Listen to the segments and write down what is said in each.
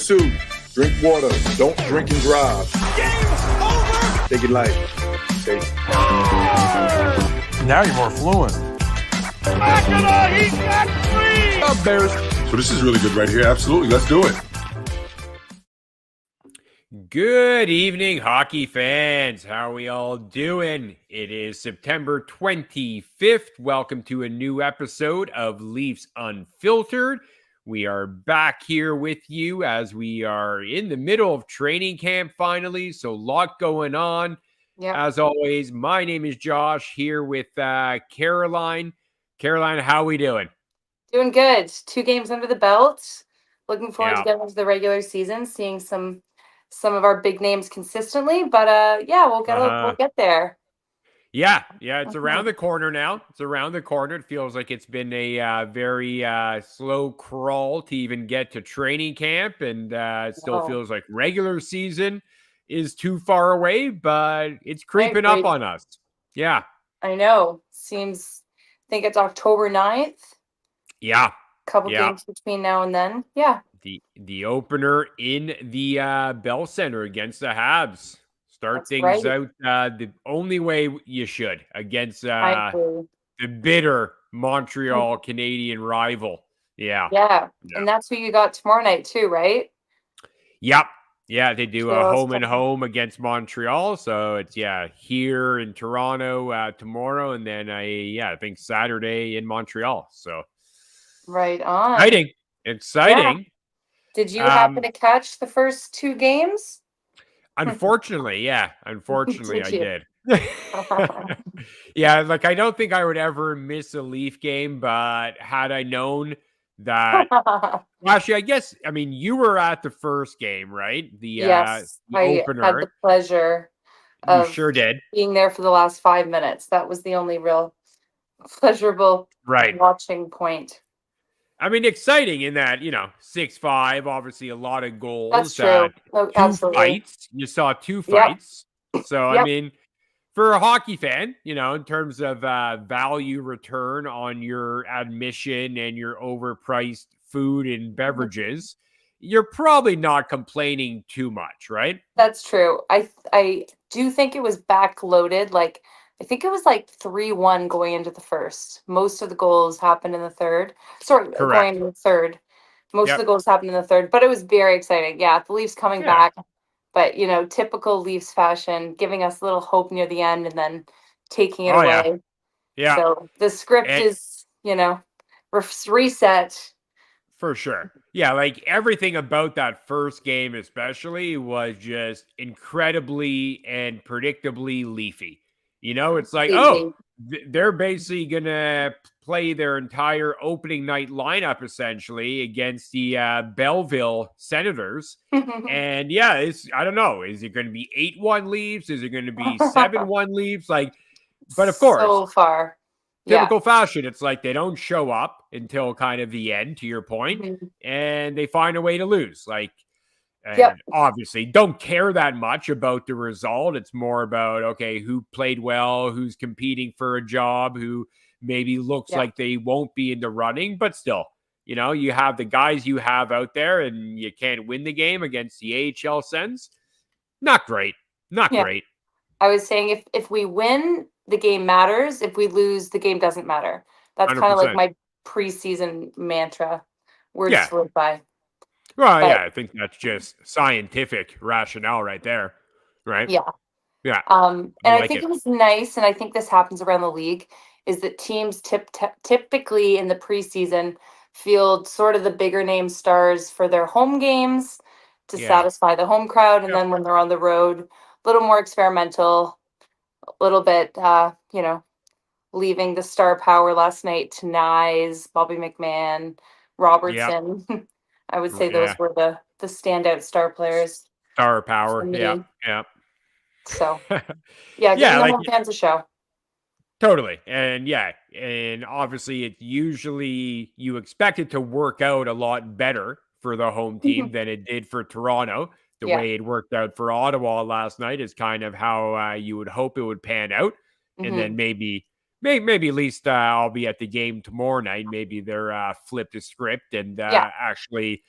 2, drink water. Don't drink and drive. Game over! Take it light. Stay. Now you're more fluent. Mackinac, he's got 3! Up, Bears. So this is really good right here. Absolutely. Let's do it. Good evening, hockey fans. How are we all doing? It is September 25th. Welcome to a new episode of Leafs Unfiltered. We are back here with you as we are in the middle of training camp finally, so a lot going on. Yep. As always, my name is Josh, here with Caroline. Caroline, how are we doing? Doing good. 2 games under the belt. Looking forward Yeah. to getting into the regular season, seeing some of our big names consistently. But yeah, we'll get there. Yeah, it's around the corner now. It's around the corner. It feels like it's been a very slow crawl to even get to training camp, and it still feels like regular season is too far away, but it's creeping up on us. Yeah. I know. I think it's October 9th. Yeah. Couple games between now and then. Yeah. The opener in the Bell Center against the Habs. Start That's things right. out the only way you should against the bitter Montreal Canadian rival. Yeah. And that's who you got tomorrow night too, right? Yep. Yeah, they do a Toronto's home and home against Montreal. So it's here in Toronto tomorrow, and then I think Saturday in Montreal. So Right on. Exciting. Yeah. Did you happen to catch the first 2 games? Unfortunately, Unfortunately, I Did did. Yeah, like I don't think I would ever miss a Leaf game, but had I known that, well, actually, you were at the first game, right? Yes, the I opener. had the pleasure You of sure did. being there for the last 5 minutes. That was the only real pleasurable watching point. I mean, exciting in that, 6-5, obviously a lot of goals. That's true. Two Absolutely. fights. You saw 2 fights. So, Yep. I mean, for a hockey fan, in terms of value return on your admission and your overpriced food and beverages, you're probably not complaining too much, right? That's true. I do think it was backloaded. Like, I think it was like 3-1 going into the first. Most of the goals happened in the third. Sorry, Correct. going into the third. Most of the goals happened in the third, but it was very exciting. Yeah, the Leafs coming back. But, typical Leafs fashion, giving us a little hope near the end and then taking it away. Yeah. So the script is, reset. For sure. Yeah, like everything about that first game especially was just incredibly and predictably Leafy. It's like, they're basically going to play their entire opening night lineup essentially against the Belleville Senators. And I don't know. Is it going to be 8-1 Leafs? Is it going to be 7-1 Leafs? But of course, so far. Typical fashion, it's like they don't show up until kind of the end, to your point, and they find a way to lose. Obviously don't care that much about the result. It's more about, okay, who played well, who's competing for a job, who maybe looks like they won't be in the running, but still, you have the guys you have out there and you can't win the game against the AHL Sens. Not great. Not great. I was saying if we win, the game matters. If we lose, the game doesn't matter. That's kind of like my preseason mantra. Words to live by. Well, I think that's just scientific rationale right there, right? Yeah. And I think it was nice, and I think this happens around the league, is that teams typically in the preseason field sort of the bigger name stars for their home games to satisfy the home crowd, and then when they're on the road, a little more experimental, a little bit, leaving the star power last night to Nyes, Bobby McMahon, Robertson. I would say those were the standout star players. Star power. Yeah. So, giving the home fans a show. Totally. And obviously it's usually you expect it to work out a lot better for the home team than it did for Toronto. The way it worked out for Ottawa last night is kind of how you would hope it would pan out. And then maybe at least I'll be at the game tomorrow night. Maybe they're flip the script and actually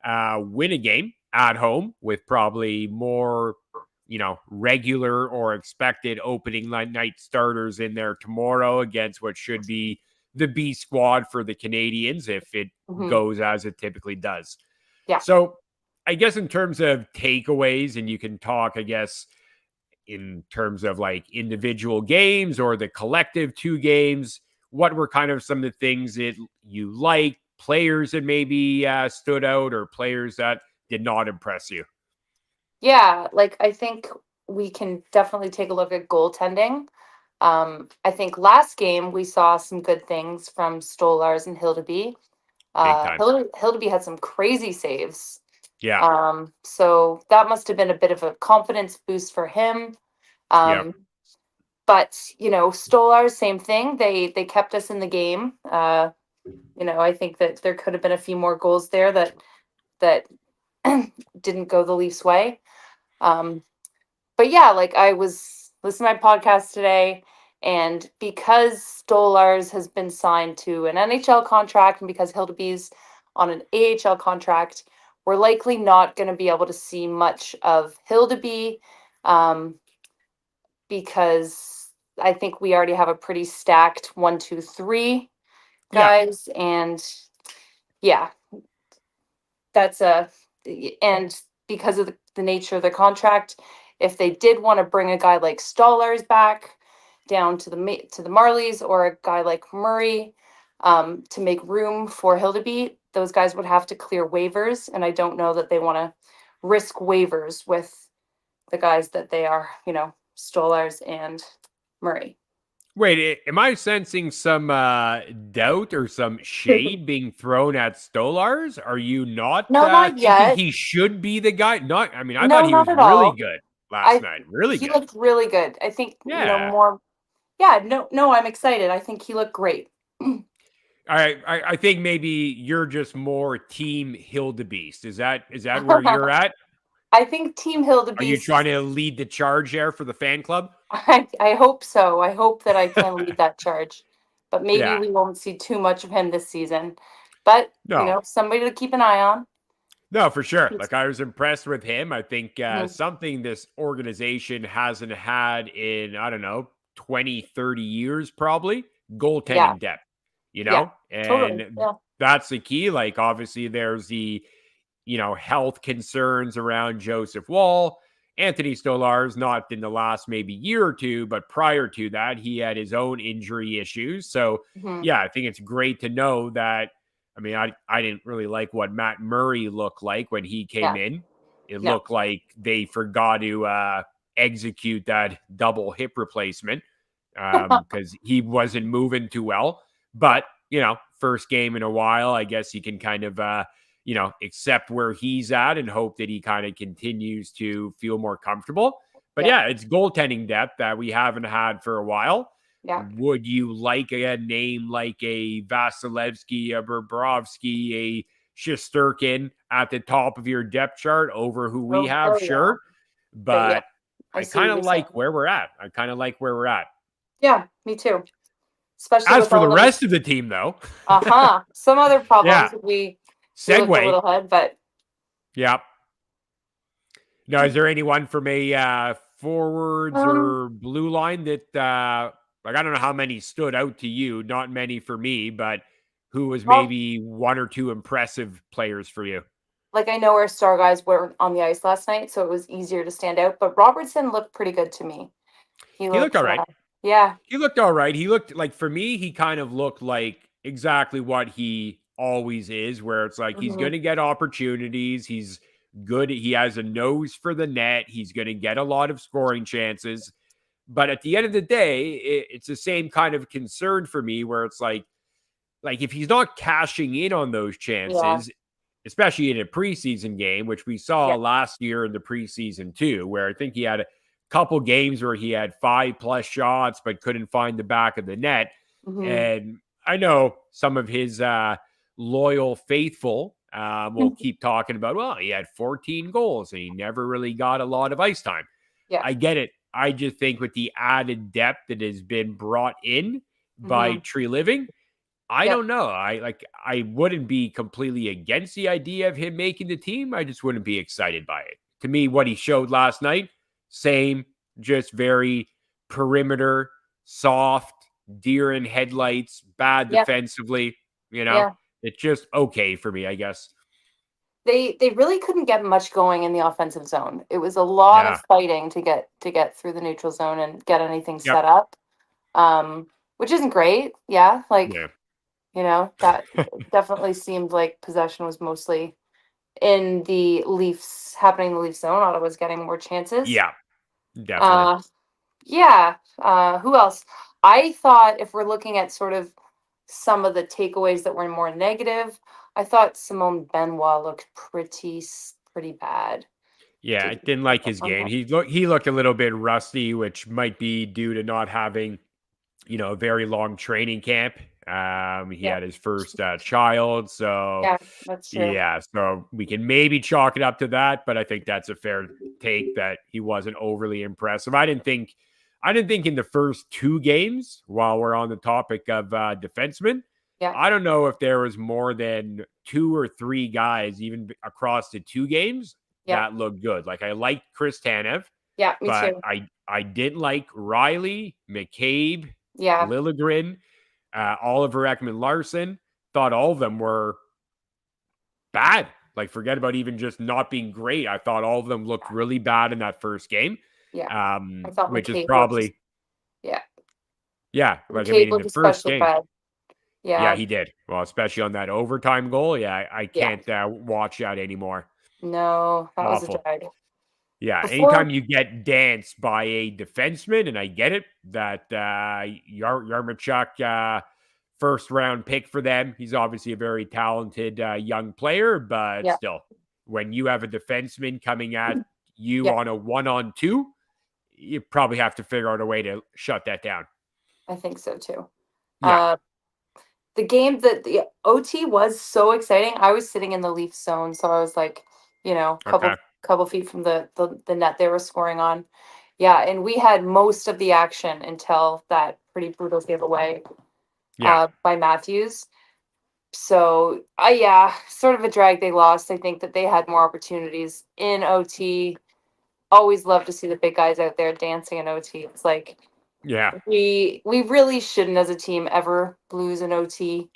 win a game at home with probably more, regular or expected opening night starters in there tomorrow against what should be the B squad for the Canadians if it goes as it typically does. Yeah. So I guess in terms of takeaways, and you can talk, I guess, in terms of like individual games or the collective 2 games, what were kind of some of the things that you like, players that maybe stood out or players that did not impress you? Yeah, like I think we can definitely take a look at goaltending. I think last game we saw some good things from Stolars and Hildeby. Big time. Hildeby had some crazy saves. Yeah. So that must have been a bit of a confidence boost for him. Yep. But Stolars, same thing. They kept us in the game. I think that there could have been a few more goals there that didn't go the Leafs' way. But yeah, like I was listening to my podcast today, and because Stolars has been signed to an NHL contract and because Hildeby's on an AHL contract, we're likely not going to be able to see much of Hildeby because I think we already have a pretty stacked 1, 2, 3 guys. Yeah. And yeah, and because of the nature of the contract, if they did want to bring a guy like Stolars back down to the Marlies or a guy like Murray to make room for Hildeby, those guys would have to clear waivers, and I don't know that they want to risk waivers with the guys that they are, Stolars and Murray. Wait, am I sensing some doubt or some shade being thrown at Stolars? Are you not not thinking yet. he should be the guy? I thought he was really all. good last night. Really he good. He looked really good. I think, Yeah. more. Yeah, no, I'm excited. I think he looked great. I think maybe you're just more team Hildebeest. Is that where you're at? I think Team Hildebeest. Are you trying to lead the charge there for the fan club? I hope so. I hope that I can lead that charge. But maybe we won't see too much of him this season. But, somebody to keep an eye on. No, for sure. Like, I was impressed with him. I think something this organization hasn't had in, I don't know, 20, 30 years probably, goaltending depth, and totally. that's the key. Like, obviously there's the, health concerns around Joseph Wall. Anthony Stolars, not in the last maybe year or two, but prior to that, he had his own injury issues. So, I think it's great to know that. I mean, I didn't really like what Matt Murray looked like when he came in. It looked like they forgot to execute that double hip replacement because he wasn't moving too well. But, first game in a while, I guess you can kind of, accept where he's at and hope that he kind of continues to feel more comfortable. But it's goaltending depth that we haven't had for a while. Yeah. Would you like a name like a Vasilevsky, a Bobrovsky, a Shesterkin at the top of your depth chart over who we have? Sure. But I kind of like where we're at. Yeah, me too. Especially as for the rest of the team, though. Some other problems we segue a little ahead, but yeah. Now, is there anyone from a forwards or blue line that I don't know how many stood out to you, not many for me, but who was maybe one or two impressive players for you? Like, I know our star guys weren't on the ice last night, so it was easier to stand out, but Robertson looked pretty good to me. He looked all right. He looked all right. He looked like, for me, he kind of looked like exactly what he always is, where it's like he's going to get opportunities. He's good. He has a nose for the net. He's going to get a lot of scoring chances. But at the end of the day, it's the same kind of concern for me where it's like if he's not cashing in on those chances, especially in a preseason game, which we saw last year in the preseason too, where I think he had a couple games where he had 5+ shots, but couldn't find the back of the net. And I know some of his loyal faithful will keep talking about, well, he had 14 goals and he never really got a lot of ice time. Yeah, I get it. I just think with the added depth that has been brought in by Tree Living, I don't know. I wouldn't be completely against the idea of him making the team. I just wouldn't be excited by it. To me, what he showed last night, same, just very perimeter, soft, deer in headlights, bad Yeah. defensively. Yeah. It's just okay for me, I guess. They really couldn't get much going in the offensive zone. It was a lot Yeah. of fighting to get through the neutral zone and get anything Yep. set up. Which isn't great. Yeah, like, Yeah. that definitely seemed like possession was mostly happening in the Leafs zone. Ottawa's getting more chances. Yeah. Definitely. Uh, yeah. Who else? I thought if we're looking at sort of some of the takeaways that were more negative, I thought Simone Benoit looked pretty bad. Yeah, I Did didn't like his game. He looked a little bit rusty, which might be due to not having a very long training camp. He Yeah, had his first child, so yeah, that's true. yeah, so we can maybe chalk it up to that, but I think that's a fair take that he wasn't overly impressive. I didn't think in the first two games, while we're on the topic of defensemen, Yeah, I don't know if there was more than two or three guys, even across the two games, yeah, that looked good. Like I liked Chris Tanev, yeah, me but too. I didn't like Riley, McCabe, Yeah, Liljegren, Oliver Ekman Larson. Thought all of them were bad. Like forget about even just not being great. I thought all of them looked really bad in that first game. yeah. I thought Which is McCabe looked, probably yeah, like I mean McCabe in the looked first especially game. bad. Yeah, Yeah, he did. Well, especially on that overtime goal. Yeah, I yeah. can't watch that anymar. No, that was a Awful. drag. Yeah, Before, anytime you get danced by a defenseman, and I get it, that Yarmachuk, first round pick for them. He's obviously a very talented young player, but yeah, still, when you have a defenseman coming at you yeah, on a 1-on-2, you probably have to figure out a way to shut that down. I think so too. Yeah. Uh, the game that the OT was so exciting. I was sitting in the Leaf zone, so I was like, couple Okay. couple feet from the net they were scoring on. Yeah, and we had most of the action until that pretty brutal giveaway Yeah. by Matthews. So, yeah, sort of a drag they lost. I think that they had more opportunities in OT. Always love to see the big guys out there dancing in OT. It's like Yeah. we really shouldn't as a team ever lose an OT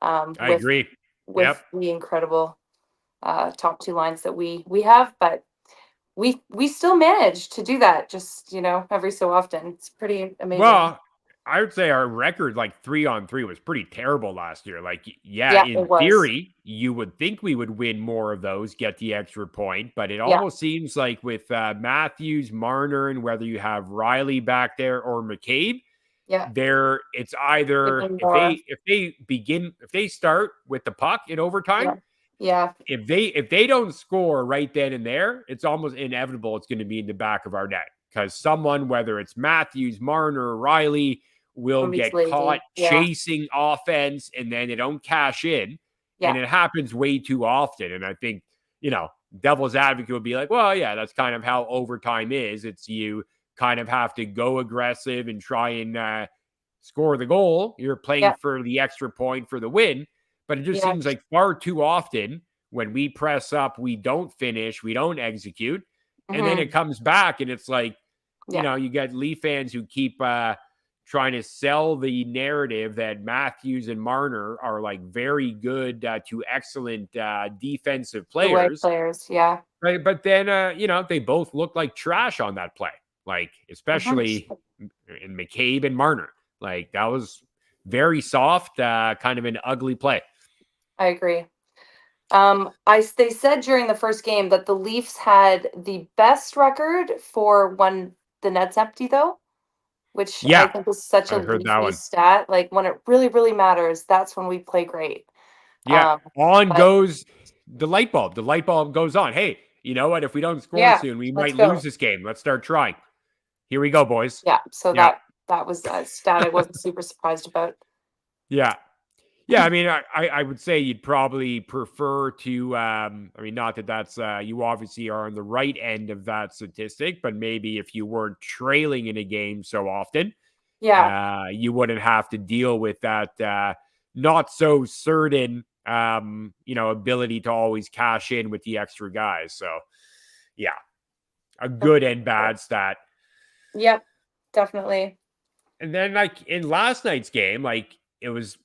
I agree. with Yep. the incredible top two lines that we have, but we still manage to do that just every so often. It's pretty amazing. Well, I would say our record, like 3-on-3, was pretty terrible last year. Like, yeah, Yeah, in it was. theory, you would think we would win more of those, get the extra point, but it Yeah, almost seems like with Matthews, Marner, and whether you have Riley back there or McCabe, yeah, it's either even if more. they start with the puck in Yeah, overtime, yeah, if they don't score right then and there, it's almost inevitable it's going to be in the back of our net because someone, whether it's Matthews, Marner, Riley, will somebody's get caught lazy. Yeah, chasing offense and then they don't cash in. And yeah, it happens way too often. And I think, devil's advocate would be like, well, yeah, that's kind of how overtime is. It's you kind of have to go aggressive and try and score the goal. You're playing yeah, for the extra point for the win. But it just yeah. seems like far too often when we press up, we don't finish, we don't execute. And then Hmm. it comes back and it's like, Yeah, you got Leaf fans who keep trying to sell the narrative that Matthews and Marner are like very good to excellent defensive the way players. players. Yeah. Right. But then, they both look like trash on that play, like Mhm. especially in McCabe and Marner. Like that was very soft, kind of an ugly play. I agree. They said during the first game that the Leafs had the best record for when the net's empty, though, which I Yeah, think is such a I heard that Leafy one. stat. Like when it really, really matters, that's when we play great. Yeah, Um, on but goes the light bulb. The light bulb goes on. Hey, you know what? If we don't score yeah, soon, we let's might lose go. this game. Let's start trying. Here we go, boys. Yeah, so Yeah, that was a stat I wasn't super surprised about. yeah, yeah. I mean, I would say you'd probably prefer to. I mean, not that that's you obviously are on the right end of that statistic, but maybe if you weren't trailing in a game so often, Yeah. you wouldn't have to deal with that not so certain, ability to always cash in with the extra guys. So, yeah, a good and bad stat. Yep, definitely. And then, like, in last night's game, like, it was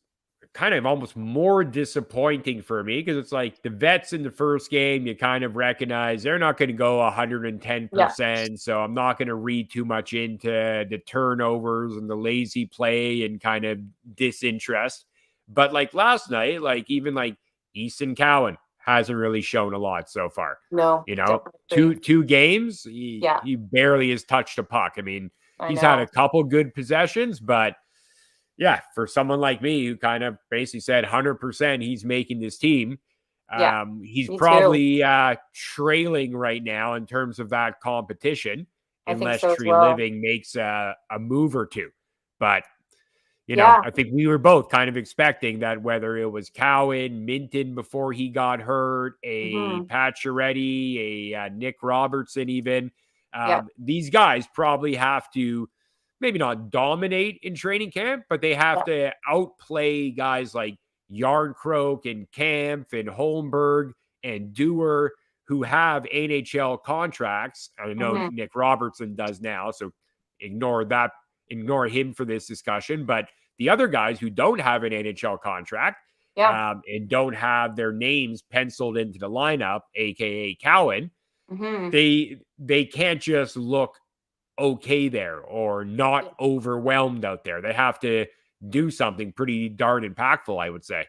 kind of almost more disappointing for me because it's like the vets in the first game, you kind of recognize they're not going to go 110%. So I'm not going to read too much into the turnovers and the lazy play and kind of disinterest. But like last night, like even like Easton Cowan hasn't really shown a lot so far. No, two games, he barely has touched a puck. I mean, he's had a couple good possessions, but yeah, for someone like me who kind of basically said 100% he's making this team, he's probably trailing right now in terms of that competition, unless Tree Living makes a move or two. But, I think we were both kind of expecting that whether it was Cowan, Minton before he got hurt, a Pacioretty, a Nick Robertson even, these guys probably have to maybe not dominate in training camp, but they have to outplay guys like Yarncroke and Kampf and Holmberg and Dewar who have NHL contracts. I know Nick Robertson does now, so ignore him for this discussion. But the other guys who don't have an NHL contract and don't have their names penciled into the lineup, aka Cowan, they can't just look okay there or not overwhelmed out there. They have to do something pretty darn impactful, I would say.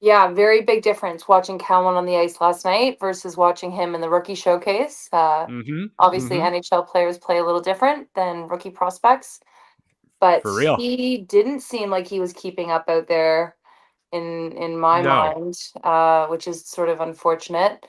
Yeah, very big difference watching Cowan on the ice last night versus watching him in the rookie showcase. Obviously, NHL players play a little different than rookie prospects, but he didn't seem like he was keeping up out there in my mind, which is sort of unfortunate.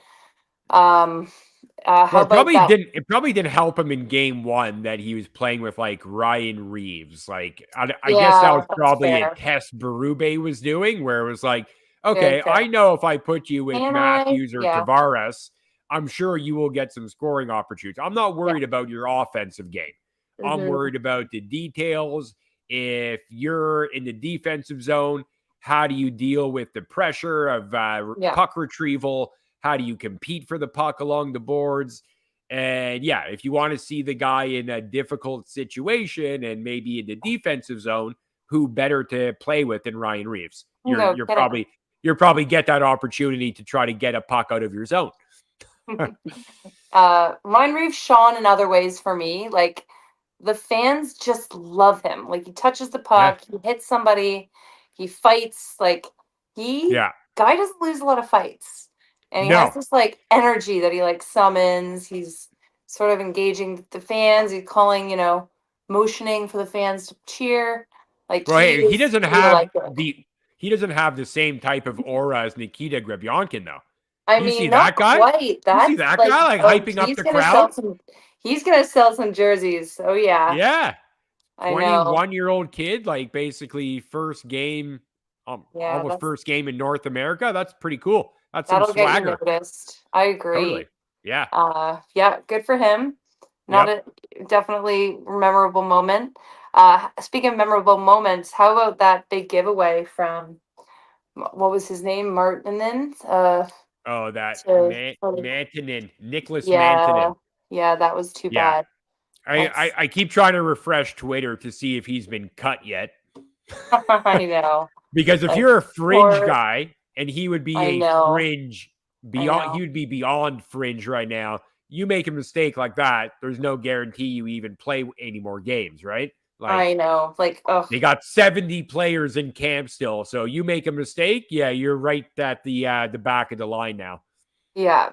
It probably didn't help him in game one that he was playing with like Ryan Reeves. Like, I guess that was probably a test Berube was doing where it was like, okay, I know if I put you with Matthews or Tavares, I'm sure you will get some scoring opportunities. I'm not worried about your offensive game. I'm worried about the details. If you're in the defensive zone, how do you deal with the pressure of puck retrieval? How do you compete for the puck along the boards? And if you want to see the guy in a difficult situation and maybe in the defensive zone, who better to play with than Ryan Reeves? You're probably get that opportunity to try to get a puck out of your zone. Ryan Reeves shone in other ways for me. Like the fans just love him. Like he touches the puck, he hits somebody, he fights. Like guy doesn't lose a lot of fights. And he has this like energy that he like summons. He's sort of engaging the fans. He's calling, motioning for the fans to cheer. Like he doesn't have he doesn't have the same type of aura as Nikita Grebyankin, though. You see that guy? You see that guy hyping up the crowd? He's gonna sell some jerseys. Oh yeah. Yeah. I know. 21-year-old kid, like basically first game, almost first game in North America. That's pretty cool. That'll some swagger. Get you noticed. I agree. Totally. Yeah. Good for him. Definitely memorable moment. Speaking of memorable moments, how about that big giveaway from what was his name? Martinen? Mantinen. Nicholas Mantinen. Yeah, that was too bad. I keep trying to refresh Twitter to see if he's been cut yet. I know. Because if you're a fringe guy, and he would be fringe beyond. He would be beyond fringe right now. You make a mistake like that, there's no guarantee you even play any more games, right? Like, I know. Like, they got 70 players in camp still, so you make a mistake, you're right at the back of the line now. Yeah,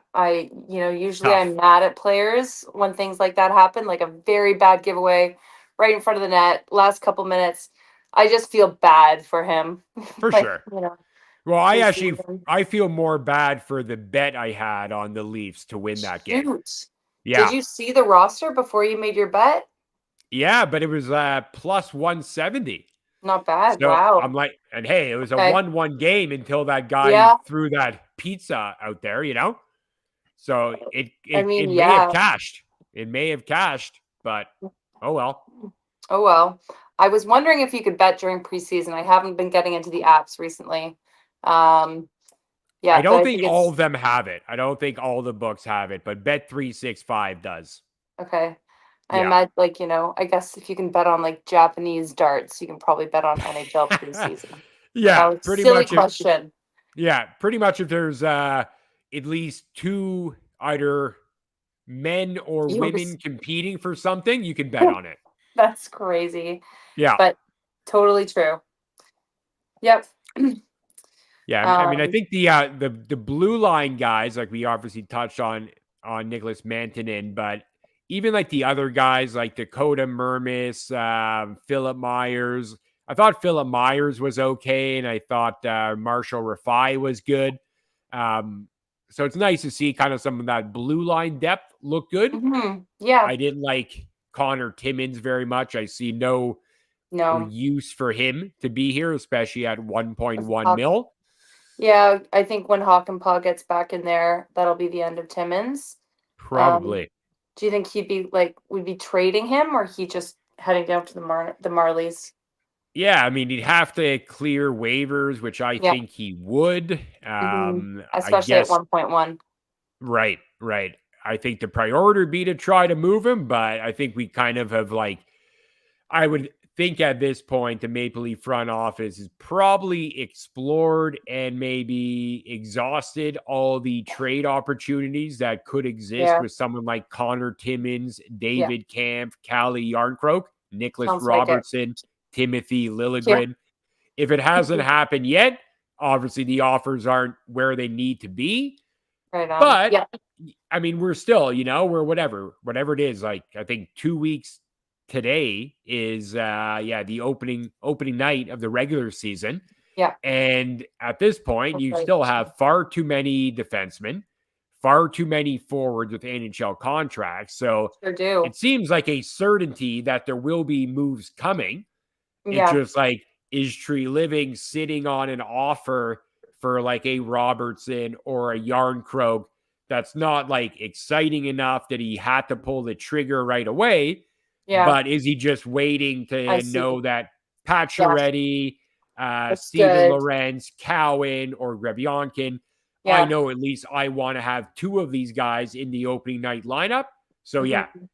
usually I'm mad at players when things like that happen, like a very bad giveaway right in front of the net, last couple minutes. I just feel bad for him. For sure. Well, I feel more bad for the bet I had on the Leafs to win that game. Yeah. Did you see the roster before you made your bet? Yeah, but it was plus 170. Not bad. So wow. I'm like, and hey, it was a 1-1 game until that guy threw that pizza out there, So it may have cashed. It may have cashed, but oh well. Oh well. I was wondering if you could bet during preseason. I haven't been getting into the apps recently. Yeah, I don't but think all of them have it. I don't think all the books have it, but Bet365 does. Okay. I Yeah. imagine, like, I guess if you can bet on like Japanese darts, you can probably bet on NHL preseason. Yeah, pretty silly much. question. Pretty much if there's at least two either men or women competing for something, you can bet on it. That's crazy. Yeah. But totally true. Yep. Yeah, I mean, I think the blue line guys, like we obviously touched on Nicholas Mantonin, but even like the other guys like Dakota Mermis, Philip Myers. I thought Philip Myers was okay, and I thought Marshall Rafai was good. So it's nice to see kind of some of that blue line depth look good. Mm-hmm. Yeah. I didn't like Connor Timmins very much. I see no use for him to be here, especially at 1.1 mil. Yeah, I think when Hakanpää gets back in there, that'll be the end of Timmins. Probably. Do you think we'd be trading him, or he just heading down to the Marlies? Yeah, I mean, he'd have to clear waivers, which I think he would. Especially at 1.1. Right. I think the priority would be to try to move him, but I think we kind of have I would think at this point the Maple Leaf front office has probably explored and maybe exhausted all the trade opportunities that could exist with someone like Connor Timmins, David Kampf, Callie Yarncroke, Nicholas Robertson, Timothy Liljegren. If it hasn't happened yet, obviously the offers aren't where they need to be. Right on. But I mean, we're still, we're whatever it is. Like I think 2 weeks today is the opening night of the regular season. Yeah. And at this point, you still have far too many defensemen, far too many forwards with NHL contracts. So it seems like a certainty that there will be moves coming. It's just like, is Tree Living sitting on an offer for like a Robertson or a Yarncroke that's not like exciting enough that he had to pull the trigger right away? Yeah. But is he just waiting to know that Pacioretty, Steven Lorentz, Cowan, or Grebyankin, I know at least I want to have two of these guys in the opening night lineup. So,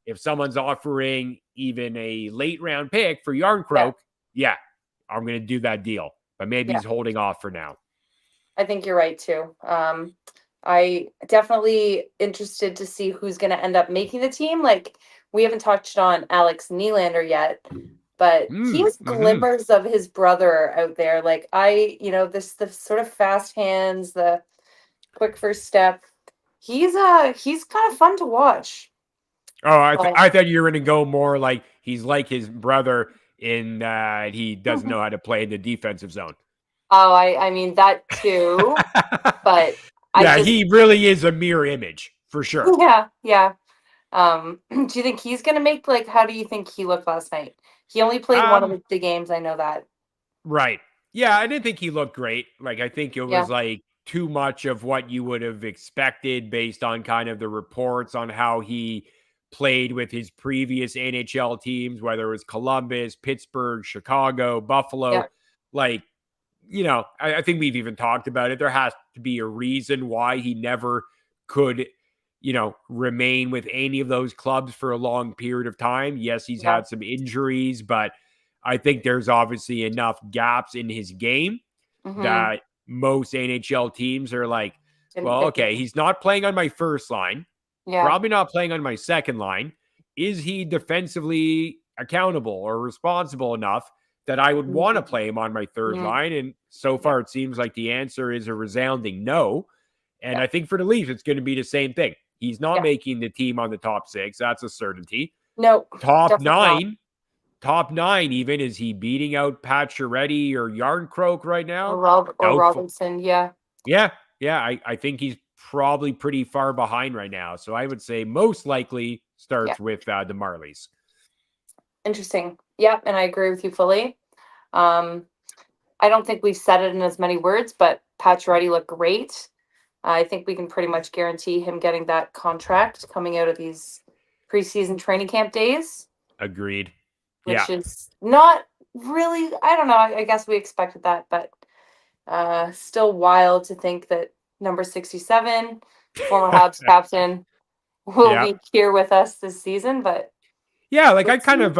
if someone's offering even a late round pick for Yarncroke, I'm going to do that deal. But maybe he's holding off for now. I think you're right, too. I definitely interested to see who's going to end up making the team. Like, we haven't touched on Alex Nylander yet, but he has glimmers of his brother out there. Like the sort of fast hands, the quick first step. He's kind of fun to watch. Oh, I thought you were going to go more like he's like his brother in that he doesn't know how to play in the defensive zone. Oh, I mean that too, but he really is a mirror image for sure. Yeah. Do you think he's going to make, how do you think he looked last night? He only played one of the games. I know that. Right. Yeah. I didn't think he looked great. Like, I think it was too much of what you would have expected based on kind of the reports on how he played with his previous NHL teams, whether it was Columbus, Pittsburgh, Chicago, Buffalo. I think we've even talked about it. There has to be a reason why he never could remain with any of those clubs for a long period of time. Yes, he's had some injuries, but I think there's obviously enough gaps in his game that most NHL teams are like, well, okay, he's not playing on my first line, probably not playing on my second line. Is he defensively accountable or responsible enough that I would want to play him on my third line? And so far, it seems like the answer is a resounding no. And I think for the Leafs, it's going to be the same thing. He's not making the team on the top six. That's a certainty. No. Top nine even. Is he beating out Pacioretty or Yarncroke right now? Or Robinson, Yeah, I think he's probably pretty far behind right now. So I would say most likely starts with the Marlies. Interesting. Yeah, and I agree with you fully. I don't think we've said it in as many words, but Pacioretty looked great. I think we can pretty much guarantee him getting that contract coming out of these preseason training camp days. Agreed. Which is not really, I don't know. I guess we expected that, but still wild to think that number 67, former Habs captain, will Yeah. be here with us this season. But Yeah, like I let's kind see. of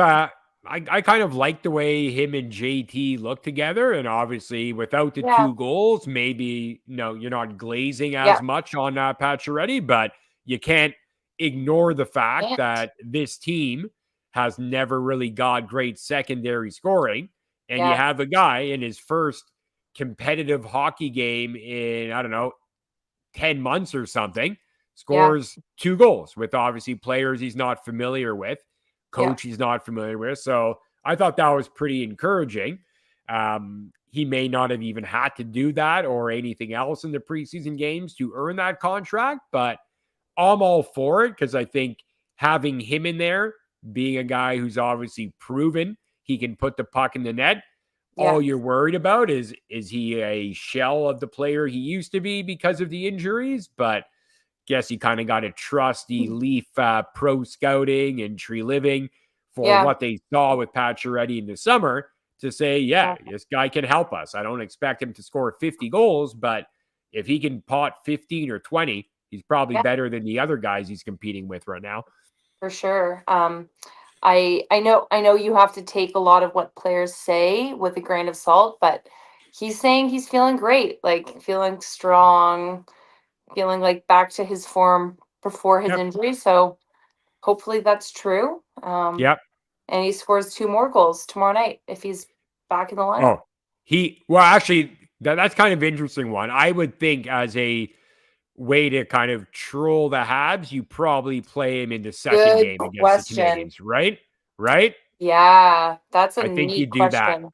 I kind of like the way him and JT look together, and obviously without the Yeah, 2 goals, maybe you're not glazing as yeah, much on Pacioretty, but you can't ignore the fact and that this team has never really got great secondary scoring, and you yeah, have a guy in his first competitive hockey game in, I don't know, 10 months or something, yeah, scores 2 goals with obviously players he's not familiar with, yeah, coach he's not familiar with. So I thought that was pretty encouraging. He may not have even had to do that or anything else in the preseason games to earn that contract, but I'm all for it because I think having him in there, being a guy who's obviously proven he can put the puck in the net, yeah, all you're worried about is he a shell of the player he used to be because of the injuries? But guess you kind of got to trust the Leaf pro scouting and tree living for yeah, what they saw with Pacioretty in the summer to say, yeah, yeah, this guy can help us. I don't expect him to score 50 goals, but if he can pot 15 or 20, he's probably yeah, better than the other guys he's competing with right now. for sure. I know you have to take a lot of what players say with a grain of salt, but he's saying he's feeling great, like feeling strong, feeling like back to his form before his Yep. injury. So hopefully that's true. Yep. And he scores 2 more goals tomorrow night if he's back in the lineup. Oh, well, actually, that's kind of interesting one. I would think as a way to kind of troll the Habs, you probably play him in the second Good game against the question. Canadians, right? Right? Yeah, that's a I think you neat do that. question.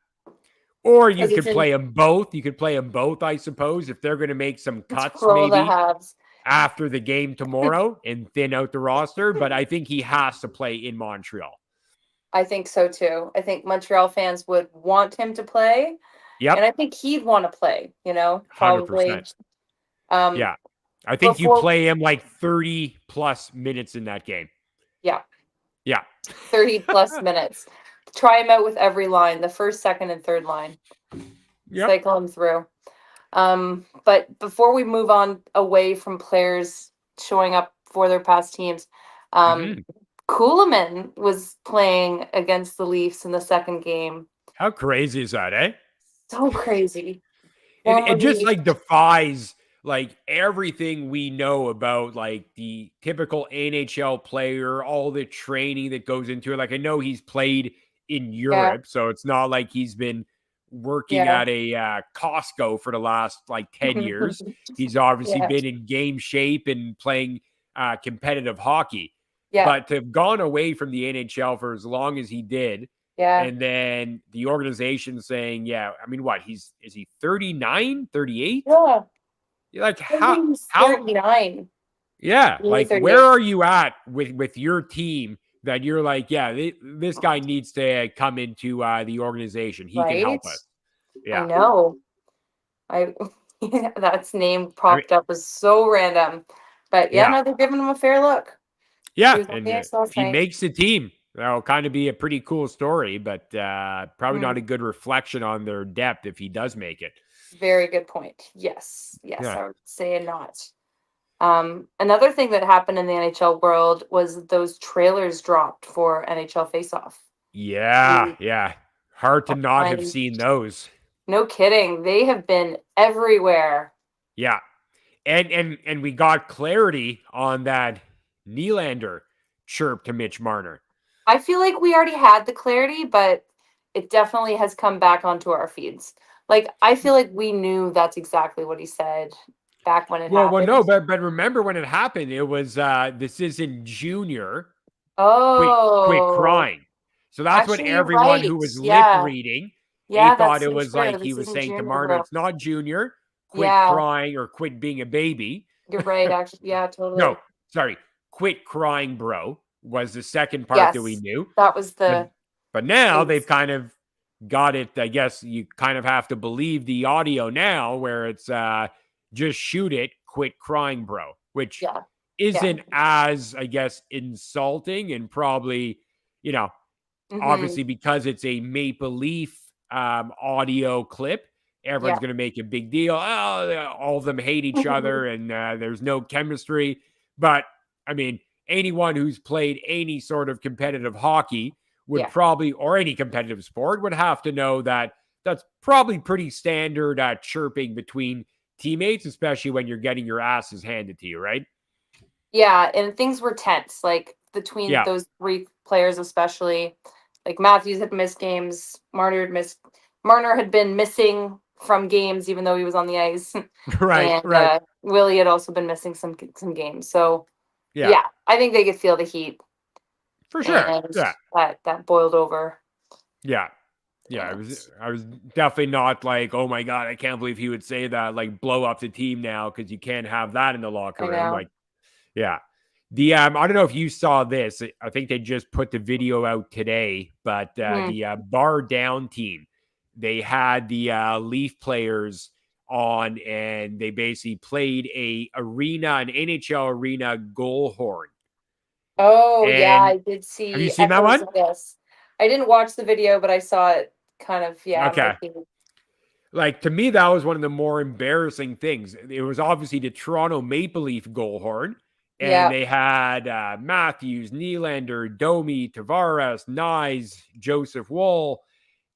Or you Because it's could in play them both. You could play them both, I suppose, if they're going to make some cuts troll the maybe Habs. after the game tomorrow and thin out the roster. But I think he has to play in Montreal. I think so too. I think Montreal fans would want him to play, and Yep. I think he'd want to play, probably. 100%. Um, Yeah. I think you before, play him like 30 plus minutes in that game. yeah, Yeah. 30 plus minutes. Try him out with every line, the first, second, and third line. Yep. Cycle him through. But before we move on away from players showing up for their past teams, um, Mhm. Kuhlman was playing against the Leafs in the second game. How crazy is that, eh? So crazy. It Former just Leaf. like defies like everything we know about like the typical NHL player, all the training that goes into it. Like I know he's played in Yeah, Europe, so it's not like he's been working yeah. at a Costco for the last like 10 years. He's obviously Yeah, been in game shape and playing competitive hockey. yeah, But to have gone away from the NHL for as long as he did, yeah. and then the organization saying, yeah, I mean, what is he 39, 38? Yeah. You're like, I think he's how, 39. yeah, Maybe like where 38. are you at with your team that you're like, yeah, this guy needs to come into the organization. He can help Right? us. I Yeah. know. I That's name I mean, popped up was so random. But yeah, yeah. no, they're giving him a fair look. He Yeah. was on And the ice last if he night. makes the team, that'll kind of be a pretty cool story, but probably not a Mm, good reflection on their depth if he does make it. very good point. Yes. Yes, Yeah. I would say not. Another thing that happened in the NHL world was those trailers dropped for NHL Face-Off. Yeah. Mm, Yeah. Hard to not have online. seen those. No kidding. They have been everywhere. Yeah. And we got clarity on that Nylander chirp to Mitch Marner. I feel like we already had the clarity, but it definitely has come back onto our feeds. Like I feel like we knew that's exactly what he said back when it Well, no, happened. but remember when it happened, it was this is in junior. Quit Oh, crying. So that's what actually, you're everyone who right. was lip Yeah, reading, they yeah, thought that's it so was true. like he This was isn't saying to junior, Marner, bro. it's not junior, quit Yeah, crying or quit being a baby. you're right. Actually, yeah, No, totally. sorry, quit crying, bro, was the second part that we Yes, knew. that was But the. but now they've It's, kind of got it. I guess you kind of have to believe the audio now where it's just shoot it, quit crying, bro, which yeah, yeah, isn't as, I guess, insulting and probably, you know, obviously because it's a Maple Leaf audio clip, everyone's going to make a big deal. Oh, all of them hate each other and there's no chemistry. But I mean, anyone who's played any sort of competitive hockey would probably, or any competitive sport, would have to know that that's probably pretty standard chirping between teammates, especially when you're getting your asses handed to you, right? Yeah, and things were tense, like between those three players, especially. Like Matthews had missed games, Marner had been missing from games, even though he was on the ice. Right. Willie had also been missing some games. So yeah, I think they could feel the heat for sure. and that boiled over. Yeah. I was definitely not like, oh my God, I can't believe he would say that, like blow up the team now, because you can't have that in the locker room. Like, the I don't know if you saw this. I think they just put the video out today, but the Bar Down team, they had the Leaf players on, and they basically played an NHL arena goal horn. Oh, and I did see. Have you seen that one? Yes. I didn't watch the video, but I saw it kind of, Okay. Like, to me, that was one of the more embarrassing things. It was obviously the Toronto Maple Leaf goal horn. And they had Matthews, Nylander, Domi, Tavares, Nyes, Joseph Woll.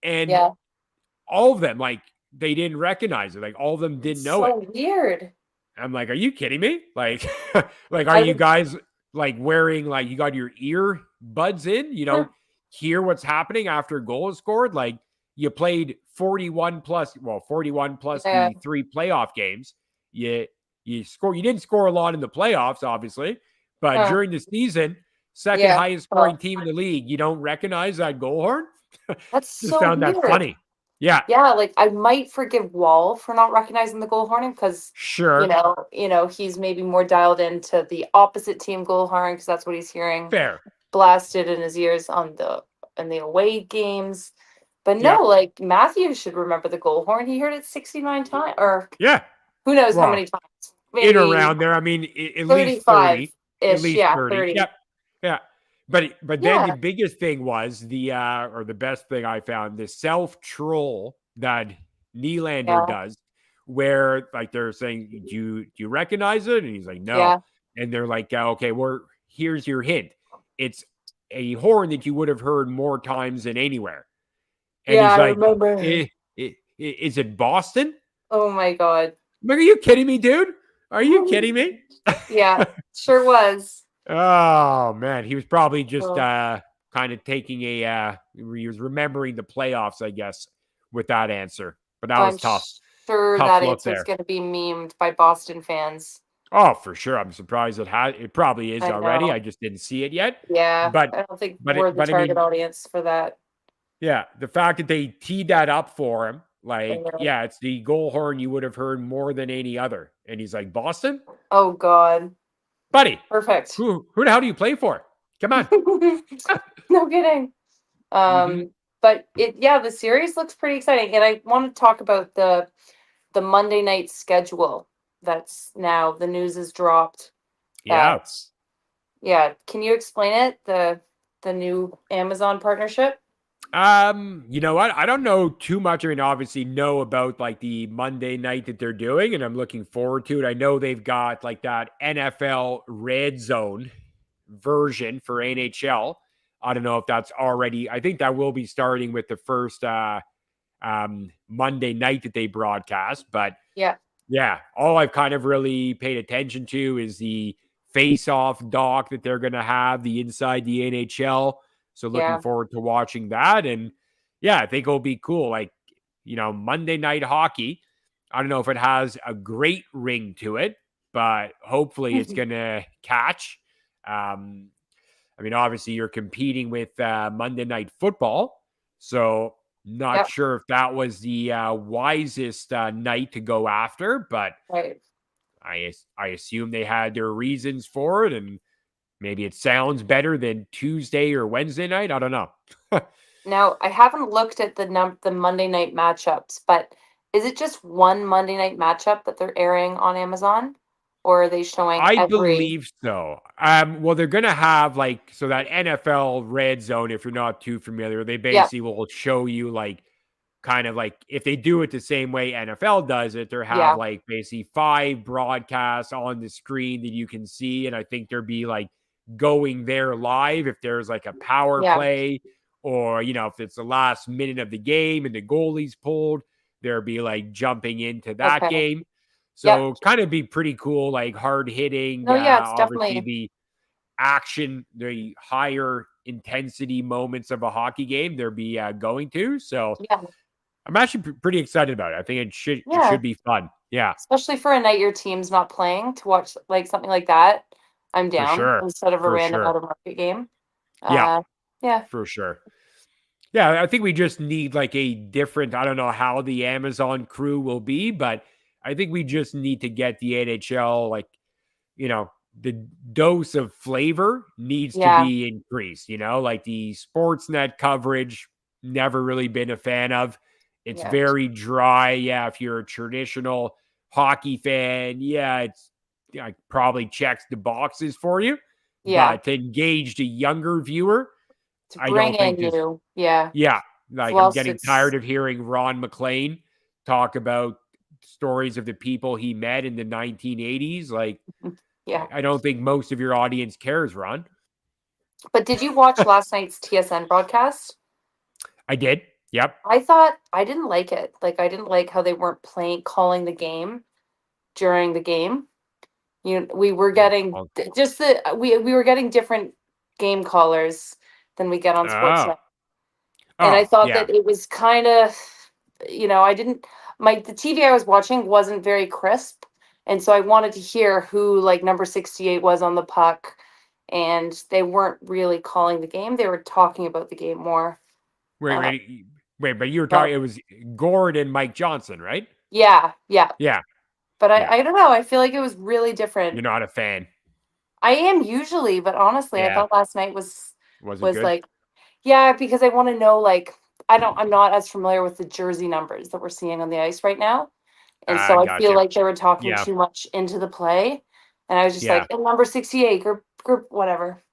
And all of them, like, they didn't recognize it. Like, all of them didn't know it. So weird. I'm like, are you kidding me? Like, are you guys, like, wearing, like, you got your ear buds in? You don't hear what's happening after a goal is scored? Like, you played 41 plus the 3 playoff games. You didn't score a lot in the playoffs, obviously, but during the season, second highest scoring team in the league, you don't recognize that goal horn? That's just so found weird. That funny. Yeah. Yeah, like I might forgive Wall for not recognizing the goal horn, because he's maybe more dialed into the opposite team goal horn, because that's what he's hearing. Fair. Blasted in his ears in the away games. But no, like Matthews should remember the goal horn. He heard it 69 times, or who knows how many times. Maybe in around there. I mean, at least 30. At least 30. Yeah. But then the biggest thing was or the best thing I found, the self-troll that Nylander does, where like they're saying, do you recognize it? And he's like, no. Yeah. And they're like, okay, well, here's your hint. It's a horn that you would have heard more times than anywhere. And he's like, I remember. Is it Boston? Oh my God. I'm like, are you kidding me, dude? Are you kidding me? Yeah, sure was. Oh, man. He was probably just kind of taking he was remembering the playoffs, I guess, with that answer. But that was tough. Sure, that answer is going to be memed by Boston fans. Oh, for sure. I'm surprised it probably is already. I just didn't see it yet. Yeah, but I don't think we're the target audience for that. Yeah, the fact that they teed that up for him, like, it's the goal horn you would have heard more than any other. And he's like, Boston? Oh, God. Buddy. Perfect. Who the hell do you play for? Come on. No kidding. But the series looks pretty exciting. And I want to talk about the Monday night schedule. That's now the news is dropped. Yeah. Can you explain it? The new Amazon partnership? You know what? I don't know too much. I mean, obviously know about like the Monday night that they're doing, and I'm looking forward to it. I know they've got like that NFL Red Zone version for NHL. I don't know if that's already, I think that will be starting with the first Monday night that they broadcast. But all I've kind of really paid attention to is the face-off doc that they're going to have, the Inside the NHL. So looking forward to watching that. And I think it'll be cool. Like, Monday night hockey, I don't know if it has a great ring to it, but hopefully it's going to catch. I mean, obviously you're competing with Monday Night Football. So not sure if that was the wisest night to go after, but I assume they had their reasons for it. And maybe it sounds better than Tuesday or Wednesday night. I don't know. Now, I haven't looked at the Monday night matchups, but is it just one Monday night matchup that they're airing on Amazon? or are they showing I every? believe so. Well, they're gonna have like so that NFL red zone. If you're not too familiar, they Yeah, basically will show you like kind of like if they do it the same way NFL does it, they have yeah, like basically 5 broadcasts on the screen that you can see. And I think there'd be like going there live if there's like a power yeah. play or, if it's the last minute of the game and the goalie's pulled, there'd be like jumping into that Okay. game. Yep. So kind of be pretty cool, like hard hitting, No, yeah, it's obviously definitely, the action, the higher intensity moments of a hockey game they'll be going to. So yeah, I'm actually pretty excited about it. I think it yeah. should be fun. Yeah, Especially for a night your team's not playing to watch like something like that. I'm for down sure. instead of a For random sure. out of market game. Yeah, Uh, yeah, for sure. Yeah, I think we just need like a different, I don't know how the Amazon crew will be, but I think we just need to get the NHL like, the dose of flavor needs to yeah, be increased, like the Sportsnet coverage, never really been a fan of. It's yeah, very dry. Yeah, if you're a traditional hockey fan, yeah, probably checks the boxes for you. yeah. But to engage the younger viewer, To I bring don't think in just you, yeah. yeah, like I'm Whilst getting it's, tired of hearing Ron McLean talk about stories of the people he met in the 1980s. Like, yeah. I don't think most of your audience cares, Ron. But did you watch last night's TSN broadcast? I did. Yep. I thought I didn't like it. Like I didn't like how they weren't calling the game during the game. We were getting Oh, just we were getting different game callers than we get on Sportsnet. And I thought yeah. that it was kind of, I didn't the TV I was watching wasn't very crisp, and so I wanted to hear who like number 68 was on the puck, and they weren't really calling the game. They were talking about the game more. Wait, Uh, wait, wait. But you were but talking. It was Gord and Mike Johnson, right? yeah, yeah. Yeah. But Yeah. I don't know. I feel like it was really different. You're not a fan. I am usually, but honestly, I Yeah. thought last night Was it was good? like, yeah, because I want to know like I'm not as familiar with the jersey numbers that we're seeing on the ice right now. And so I feel Gotcha. like they were talking Yeah. too much into the play. And I was just Yeah. like, and number 68, group whatever.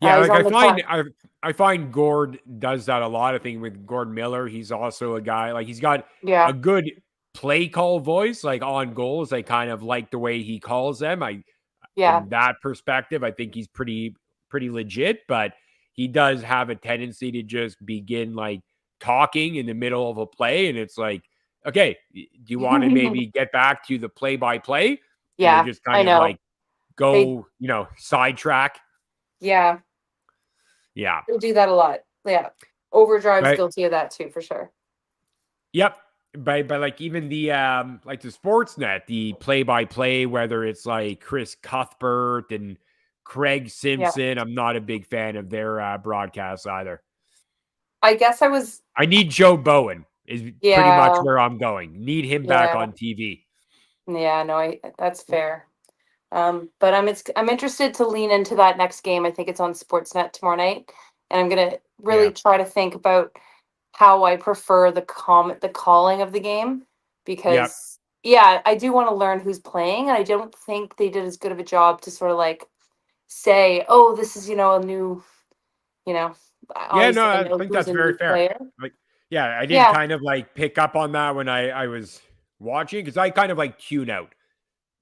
Yeah. He's Like on the puck. I find Gord does that a lot. I think with Gord Miller, he's also a guy like he's got a Yeah. good play call voice, like on goals. I kind of like the way he calls them. Yeah. From that perspective, I think he's pretty legit, but he does have a tendency to just begin like talking in the middle of a play. And it's like, okay, do you want to maybe get back to the play by play? And they Yeah. just I kind of know. like They go, sidetrack. yeah, Yeah. they do that a lot. Yeah. Overdrive's Right. guilty of that too, for sure. Yep. But like even the like the Sportsnet, the play by play, whether it's like Chris Cuthbert and Craig Yeah. Simpson, I'm not a big fan of their broadcasts either. I guess I was I need Joe Bowen is pretty much yeah. where I'm going. Need him back Yeah. on TV. Yeah, no, that's fair. But I'm interested to lean into that next game. I think it's on Sportsnet tomorrow night, and I'm gonna Yeah. really try to think about how I prefer the calling of the game Yep. because yeah, I do want to learn who's playing, and I don't think they did as good of a job to sort of like say, oh, this is a new, you know, Yeah, no, obviously I I know think who's that's a very new fair. player. Like, yeah, I did Yeah, kind of like pick up on that when I was watching because I kind of like tune out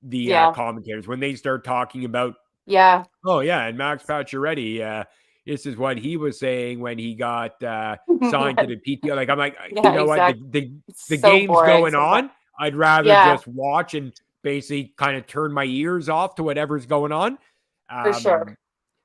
the yeah, commentators when they start talking about, yeah, oh yeah, and Max Pacioretty, this is what he was saying when he got signed to the PTO. Like I'm like, you yeah, know what, exactly. It's the so game's boring going sometimes. on. I'd rather Yeah, just watch and basically kind of turn my ears off to whatever's going on. for sure.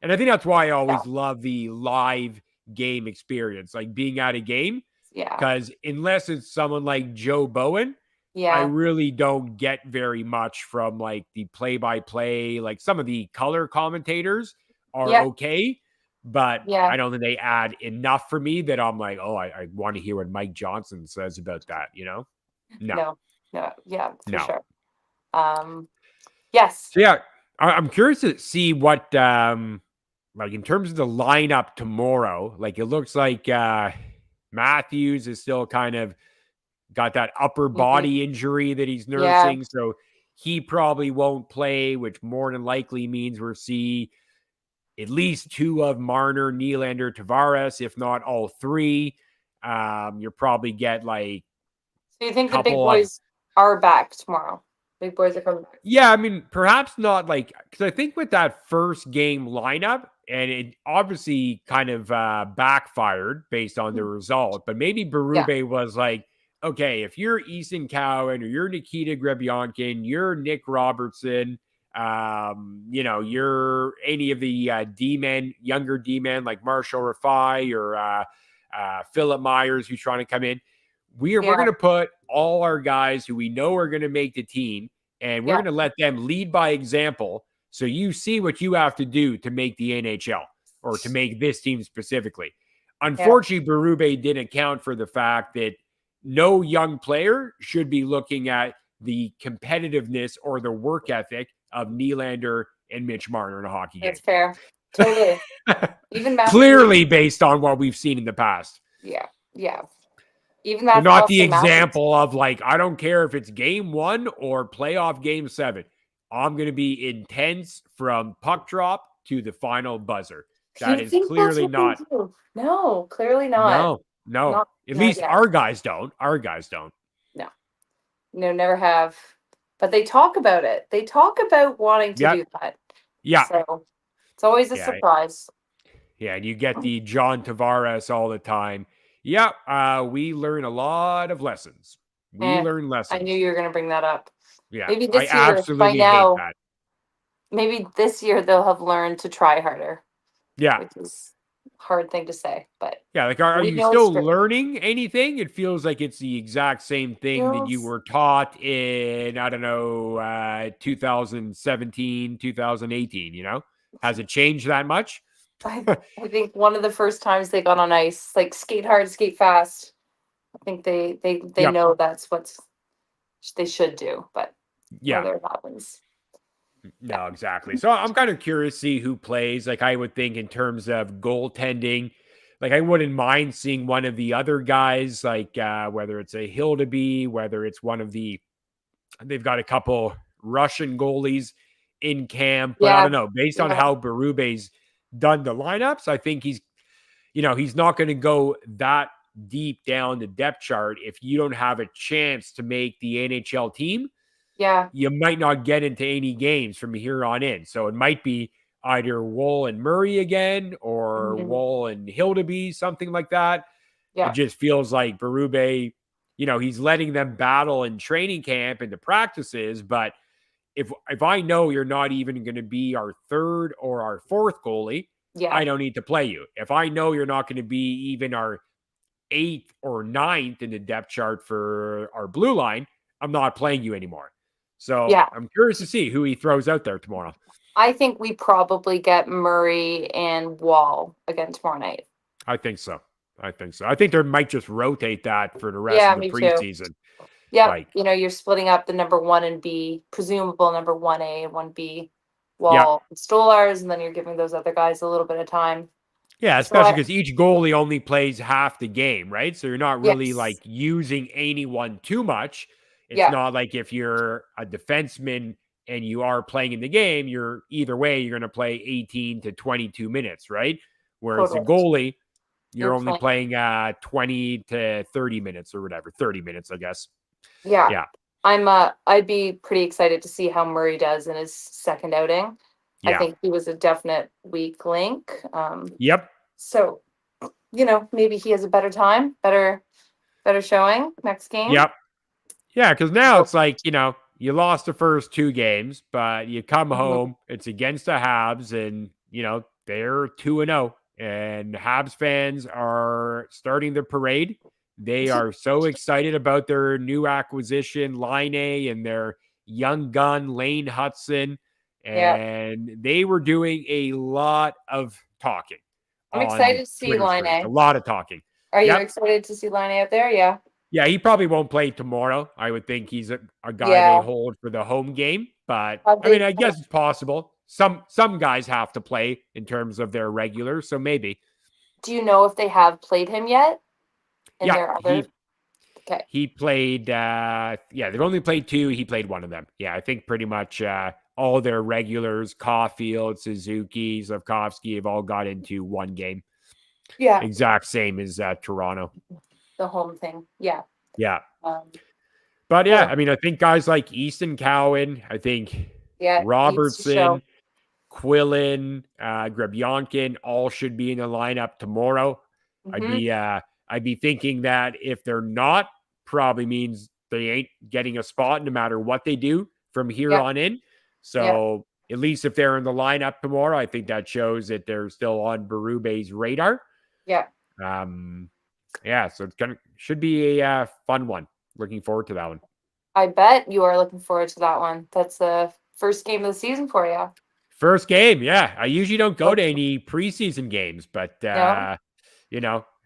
And I think that's why I Yeah, always love the live game experience, like being at a game, yeah, because unless it's someone like Joe Bowen, I yeah, really don't get very much from like the play by play. Like some of the color commentators are yeah, okay, but yeah. I don't think they add enough for me that I'm like, oh, I want to hear what Mike Johnson says about that, No, No, no, yeah, for no. sure. Yes. So yeah, I'm curious to see what like in terms of the lineup tomorrow, like it looks like Matthews is still kind of got that upper Mhm. body injury that he's Yeah. nursing. So he probably won't play, which more than likely means we'll see at least 2 of Marner, Nylander, Tavares, if not all 3. You'll probably get like So you think the big couple of boys are back tomorrow? Big boys are coming back. Yeah, I mean, perhaps not like because I think with that first game lineup, and it obviously kind of backfired based on the result, but maybe Berube was like, okay, if you're Easton Cowan or you're Nikita Grebyankin, you're Nick Robertson, you're any of the D-men, younger D-men like Marshall Rafai or Philip Myers who's trying to come in. We're going to put all our guys who we know are going to make the team, and we're going to let them lead by example. So you see what you have to do to make the NHL or to make this team specifically. Unfortunately, Berube didn't account for the fact that no young player should be looking at the competitiveness or the work ethic of Nylander and Mitch Marner in a hockey game. That's fair. Totally. Even clearly based on what we've seen in the past. Yeah. Yeah. Even that. They're not the example of like, I don't care if it's game 1 or playoff game 7. I'm going to be intense from puck drop to the final buzzer. That is clearly not. No, clearly not. No. At least our guys don't. Our guys don't. No, never have. But they talk about it. They talk about wanting to do that. Yeah. So it's always a surprise. Yeah, and you get the John Tavares all the time. Yeah, we learn a lot of lessons. We learn lessons. I knew you were going to bring that up. Yeah, maybe this I year, absolutely by now, hate that. Maybe this year they'll have learned to try harder. Yeah. Which is a hard thing to say, but yeah, like are you still learning anything? It feels like it's the exact same thing that you were taught in, I don't know, 2017, 2018, Has it changed that much? I think one of the first times they got on ice, like skate hard, skate fast. I think they know that's what they should do, but whether it happens. No, exactly. So I'm kind of curious to see who plays. Like I would think in terms of goaltending, like I wouldn't mind seeing one of the other guys, like whether it's a Hildeby, whether it's one of they've got a couple Russian goalies in camp, but I don't know. Based on how Berube's done the lineups, I think he's not going to go that deep down the depth chart if you don't have a chance to make the NHL team. Yeah, you might not get into any games from here on in. So it might be either Woll and Murray again or Woll and Hildeby, something like that. Yeah. It just feels like Berube, he's letting them battle in training camp and the practices. But if I know you're not even going to be our 3rd or our 4th goalie, I don't need to play you. If I know you're not going to be even our 8th or 9th in the depth chart for our blue line, I'm not playing you anymore. So I'm curious to see who he throws out there tomorrow. I think we probably get Murray and Wall again tomorrow night. I think so. I think they might just rotate that for the rest of the preseason. Yeah, you're splitting up the number 1 and B, presumable number 1A and 1B, Wall and Stolars, and then you're giving those other guys a little bit of time. Yeah, especially because each goalie only plays half the game, right? So you're not really like using anyone too much. It's not like if you're a defenseman and you are playing in the game, either way, you're going to play 18 to 22 minutes, right? Whereas a goalie, you're only playing 20 to 30 minutes or whatever, 30 minutes, I guess. Yeah. I'd be pretty excited to see how Murray does in his second outing. I think he was a definite weak link. Yep. So, maybe he has a better time, better showing next game. Yep. Yeah, because now it's like, you lost the first 2 games, but you come home, it's against the Habs, and, they're 2-0. And Habs fans are starting the parade. They are so excited about their new acquisition, Line A, and their young gun, Lane Hudson. And they were doing a lot of talking. I'm excited to see Line A. A lot of talking. Are you excited to see Line A out there? Yeah. Yeah, he probably won't play tomorrow. I would think he's a guy they hold for the home game. But, I guess it's possible. Some guys have to play in terms of their regular, so maybe. Do you know if they have played him yet? Okay. He played, they've only played 2. He played 1 of them. Yeah, I think pretty much all their regulars, Caulfield, Suzuki, Slavkovsky, have all got into 1 game. Yeah. Exact same as Toronto. The home thing. Yeah. Yeah. But I mean, I think guys like Easton Cowan, I think Robertson, Quillen, Grebyankin all should be in the lineup tomorrow. Mm-hmm. I'd be thinking that if they're not, probably means they ain't getting a spot no matter what they do from here on in. So at least if they're in the lineup tomorrow, I think that shows that they're still on Berube's radar. Yeah. So it's should be a fun one. Looking forward to that one. I bet you are looking forward to that one. That's the first game of the season for you. First game, yeah. I usually don't go to any preseason games, but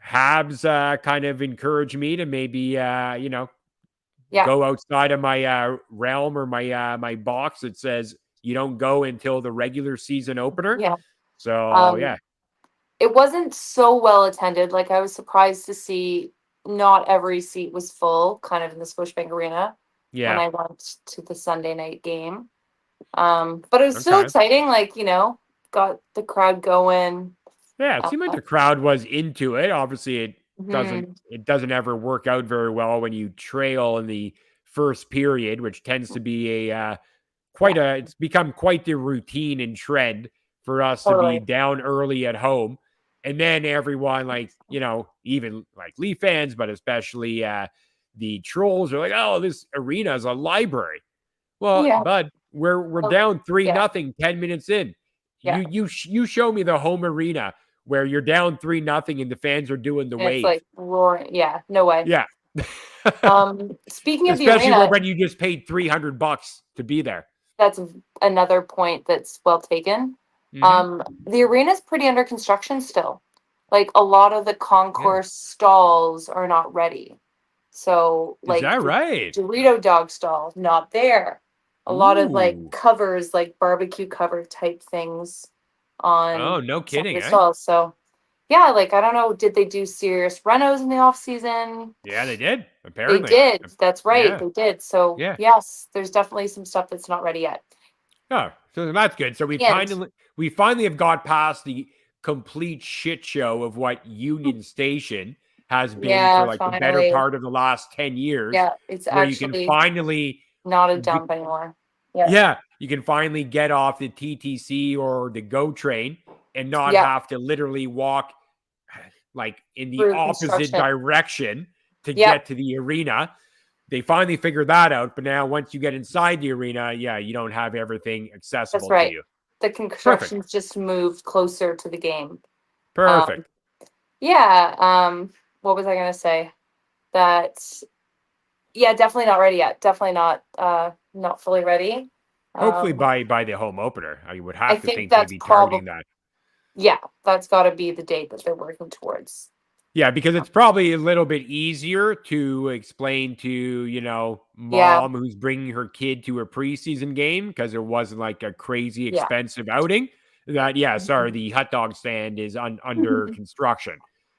Habs kind of encourage me to maybe go outside of my realm or my box that says you don't go until the regular season opener. Yeah. So it wasn't so well attended. Like, I was surprised to see not every seat was full, kind of in the Scotiabank Arena. Yeah. When I went to the Sunday night game. But it was still exciting. Like, got the crowd going. Yeah, it seemed like the crowd was into it. Obviously, it doesn't ever work out very well when you trail in the first period, which tends to be it's become quite the routine and trend for us to be down early at home. And then everyone, like, even like Leaf fans, but especially the trolls are like, oh, this arena is a library. Well, bud, we're down 3-0 10 minutes in. Yeah. You show me the home arena where you're down 3-0 and the fans are doing the wave. It's like roaring. Yeah, no way. Yeah. Speaking of especially the arena, when you just paid $300 to be there. That's another point that's well taken. The arena is pretty under construction still. Like, a lot of the concourse stalls are not ready. So, like, is that right? Dorito dog stall, not there. A lot of like covers, like barbecue cover type things on. Oh, no kidding. Stalls. So, yeah, like, I don't know. Did they do serious renos in the off season? Yeah, they did. Apparently, they did. That's right. Yeah. They did. So, yes, there's definitely some stuff that's not ready yet. Oh, so that's good. So we finally have got past the complete shit show of what Union Station has been for like the better part of the last 10 years. Yeah, it's where actually you can finally not a dump anymore. Yeah, you can finally get off the TTC or the GO train and not have to literally walk like in the opposite direction to get to the arena. They finally figured that out, but now once you get inside the arena, you don't have everything accessible to you. The construction's just moved closer to the game. Perfect. What was I going to say? Definitely not ready yet. Definitely not fully ready. Hopefully by the home opener. I would have to think that's they'd be targeting that. Yeah, that's got to be the date that they're working towards. Yeah, because it's probably a little bit easier to explain to, mom who's bringing her kid to a preseason game because it wasn't like a crazy expensive outing. That, the hot dog stand is under construction.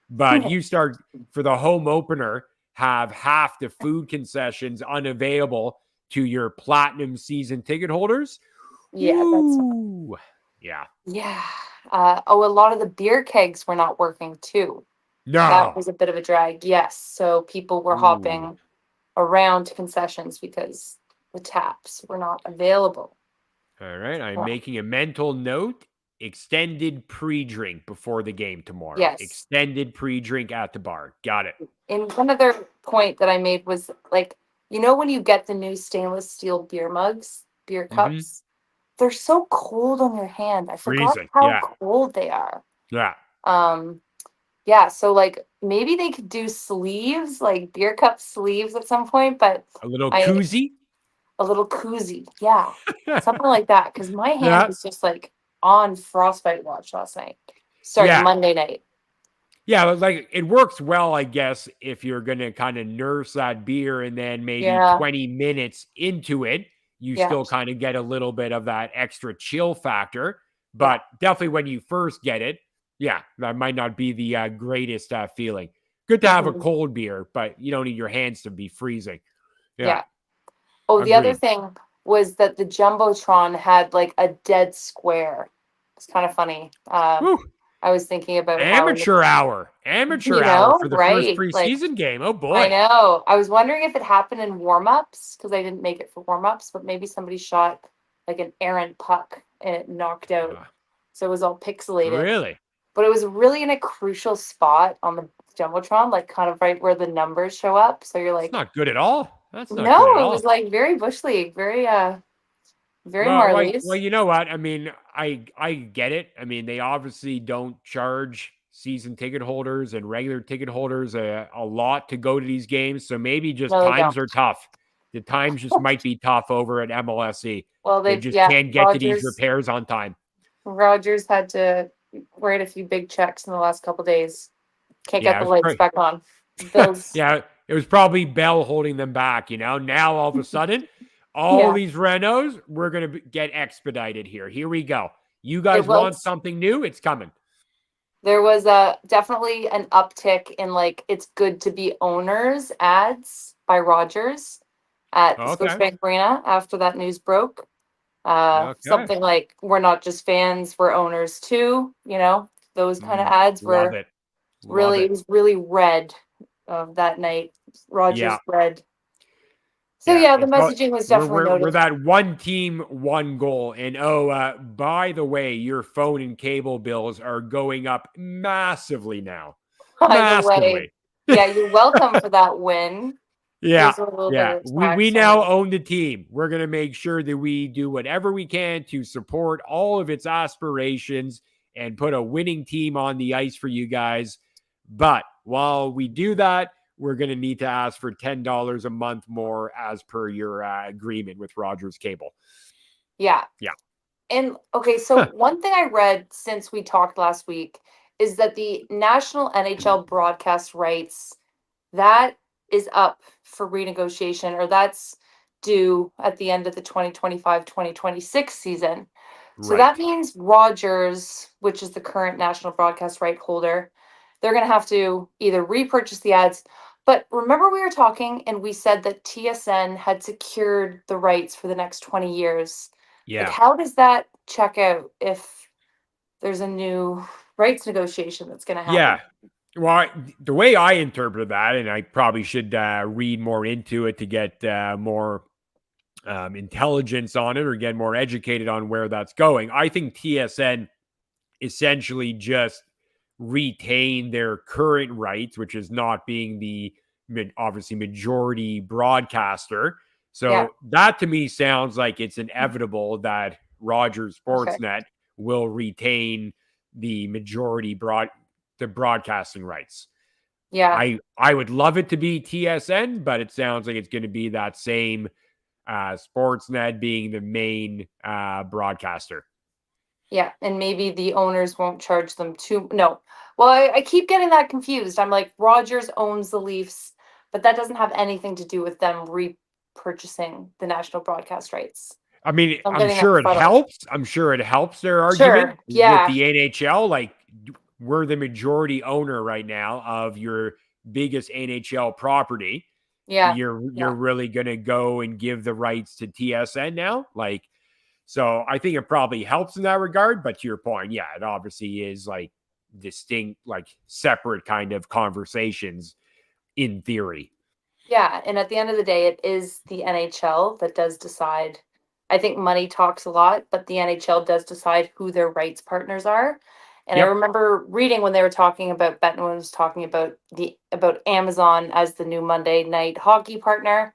But you start for the home opener, have half the food concessions unavailable to your platinum season ticket holders. Yeah, Ooh. Yeah. A lot of the beer kegs were not working too. No. That was a bit of a drag. Yes. So people were hopping around to concessions because the taps were not available. All right. I'm making a mental note. Extended pre-drink before the game tomorrow. Yes. Extended pre-drink at the bar. Got it. And one other point that I made was, like, when you get the new stainless steel beer mugs, beer cups, they're so cold on your hand. I forgot how cold they are. Yeah. So, like, maybe they could do sleeves, like beer cup sleeves at some point, but a little koozie? A little koozie. Yeah. Something like that. Because my hand was just like on frostbite watch last night. Monday night. Yeah, like it works well, I guess, if you're going to kind of nurse that beer and then maybe 20 minutes into it, you still kind of get a little bit of that extra chill factor. But definitely when you first get it, that might not be the greatest feeling. good to have a Mhm. cold beer, but you don't need your hands to be freezing. Yeah. Oh, the other Agreed. thing was that the Jumbotron had like a dead square. It's kind of funny. Woo. I was thinking about how, Amateur hour for the first right? Like, preseason game. Oh I boy. know. I was wondering if it happened in warm-ups because I didn't make it for warm-ups, but maybe somebody shot like an errant puck and it knocked out. Uh, So it was all pixelated. really? But it was really in a crucial spot on the Jumbotron, like kind of right where the numbers show up. So you're It's like, not good at all. That's not good no, at it was all. like very bush league, very Well, Marlies. you know what? I mean, I get it. I mean, they obviously don't charge season ticket holders and regular ticket holders a lot to go to these games. So maybe just No, they times don't. are tough. The times just might be tough over at MLSC. Well, They they just yeah, can't get to these repairs on time. Rogers had to write a few big checks in the last couple days. Can't get Yeah, the lights back on. it Bills. yeah, it was probably Bell holding them back. Now all of a sudden, all Yeah, these renos, we're gonna get expedited here. Here we go. You it guys want was. something new? It's coming. There was a definitely an uptick in like it's good to be owners ads by Rogers at the Okay. Scotiabank Arena after that news broke. Okay. Something like we're not just fans, we're owners too. Those kind of ads Love were it. Love really, it it. was really red that night. Rogers Yeah. red. So Yeah. yeah, the It's about messaging was we're definitely we're we're noted. that one team, one goal. And by the way, your phone and cable bills are going up massively now. By the way, Massively. yeah, you're welcome for that win. Yeah. Here's a little bit Yeah. of We tax now on. own the team. We're gonna make sure that we do whatever we can to support all of its aspirations and put a winning team on the ice for you guys. But while we do that, we're going to need to ask for $10 a month more as per your agreement with Rogers Cable. Yeah. Yeah. And okay, so one thing I read since we talked last week is that the national NHL broadcast rights that is up for renegotiation, or that's due at the end of the 2025-2026 season. So that Right. means Rogers, which is the current national broadcast right holder, they're going to have to either repurchase the ads. But remember, we were talking and we said that TSN had secured the rights for the next 20 years. Like, Yeah. how does that check out if there's a new rights negotiation that's going to happen? Yeah. Well, the way I interpreted that, and I probably should read more into it to get more intelligence on it or get more educated on where that's going. I think TSN essentially just retain their current rights, which is not being the obviously majority broadcaster. Yeah. So that to me sounds like it's inevitable that Rogers Okay. Sportsnet will retain the majority the broadcasting rights. Yeah. I would love it to be TSN, but it sounds like it's going to be that same Sportsnet being the main broadcaster. Yeah. And maybe the owners won't charge them too. No. Well, I keep getting that confused. I'm like, Rogers owns the Leafs, but that doesn't have anything to do with them repurchasing the national broadcast rights. I mean, I'm I'm getting that sure it befuddled. helps. I'm sure it helps their argument Sure. with Yeah. the NHL. Like, we're the majority owner right now of your biggest NHL property. Yeah. You're Yeah. really going to go and give the rights to TSN now. Like, so I think it probably helps in that regard. But to your point, yeah, it obviously is like distinct, like separate kind of conversations in theory. Yeah, and at the end of the day, it is the NHL that does decide. I think money talks a lot, but the NHL does decide who their rights partners are. And I Yep. remember reading when they were talking about Bettman was talking about Amazon as the new Monday night hockey partner.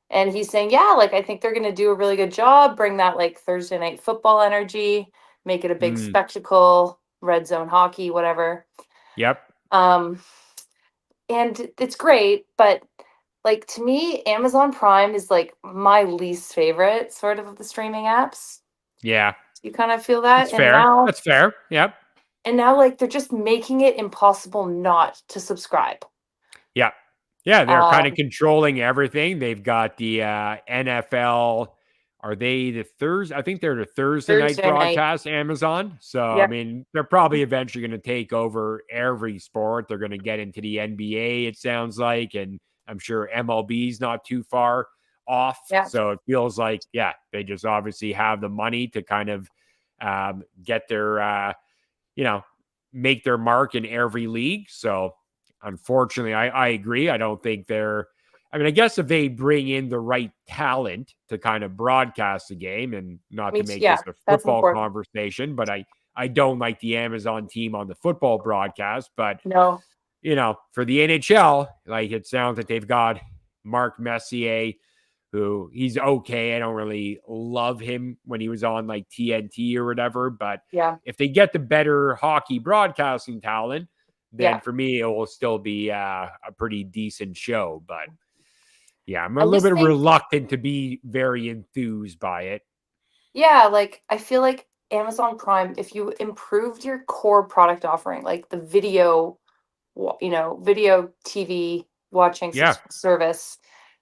And he's saying, yeah, like I think they're gonna do a really good job, bring that like Thursday night football energy, make it a big spectacle, red zone hockey, whatever. Yep. And it's great, but like to me, Amazon Prime is like my least favorite sort of the streaming apps. Yeah. You kind of feel that, That's fair. That's fair. Yep. and now like they're just making it impossible not to subscribe. Yeah. Yeah. They're kind of Um, controlling everything. They've got the NFL are they the Thursday? I think they're the Thursday night broadcast, Amazon. So, I mean, they're probably eventually going to take over every sport. They're going to get into the NBA, it sounds like. And I'm sure MLB is not too far off. Yeah. So it feels like, they just obviously have the money to kind of get their, make their mark in every league. So unfortunately, I agree. I don't think I guess if they bring in the right talent to kind of broadcast the game, and not to make this a football conversation, but I don't like the Amazon team on the football broadcast. But, no, for the NHL, like it sounds like they've got Mark Messier, who he's okay. I don't really love him when he was on like TNT or whatever. But if they get the better hockey broadcasting talent, then for me, it will still be a pretty decent show. But I'm a little bit reluctant to be very enthused by it. Yeah, like I feel like Amazon Prime, if you improved your core product offering, like the video, video TV watching service,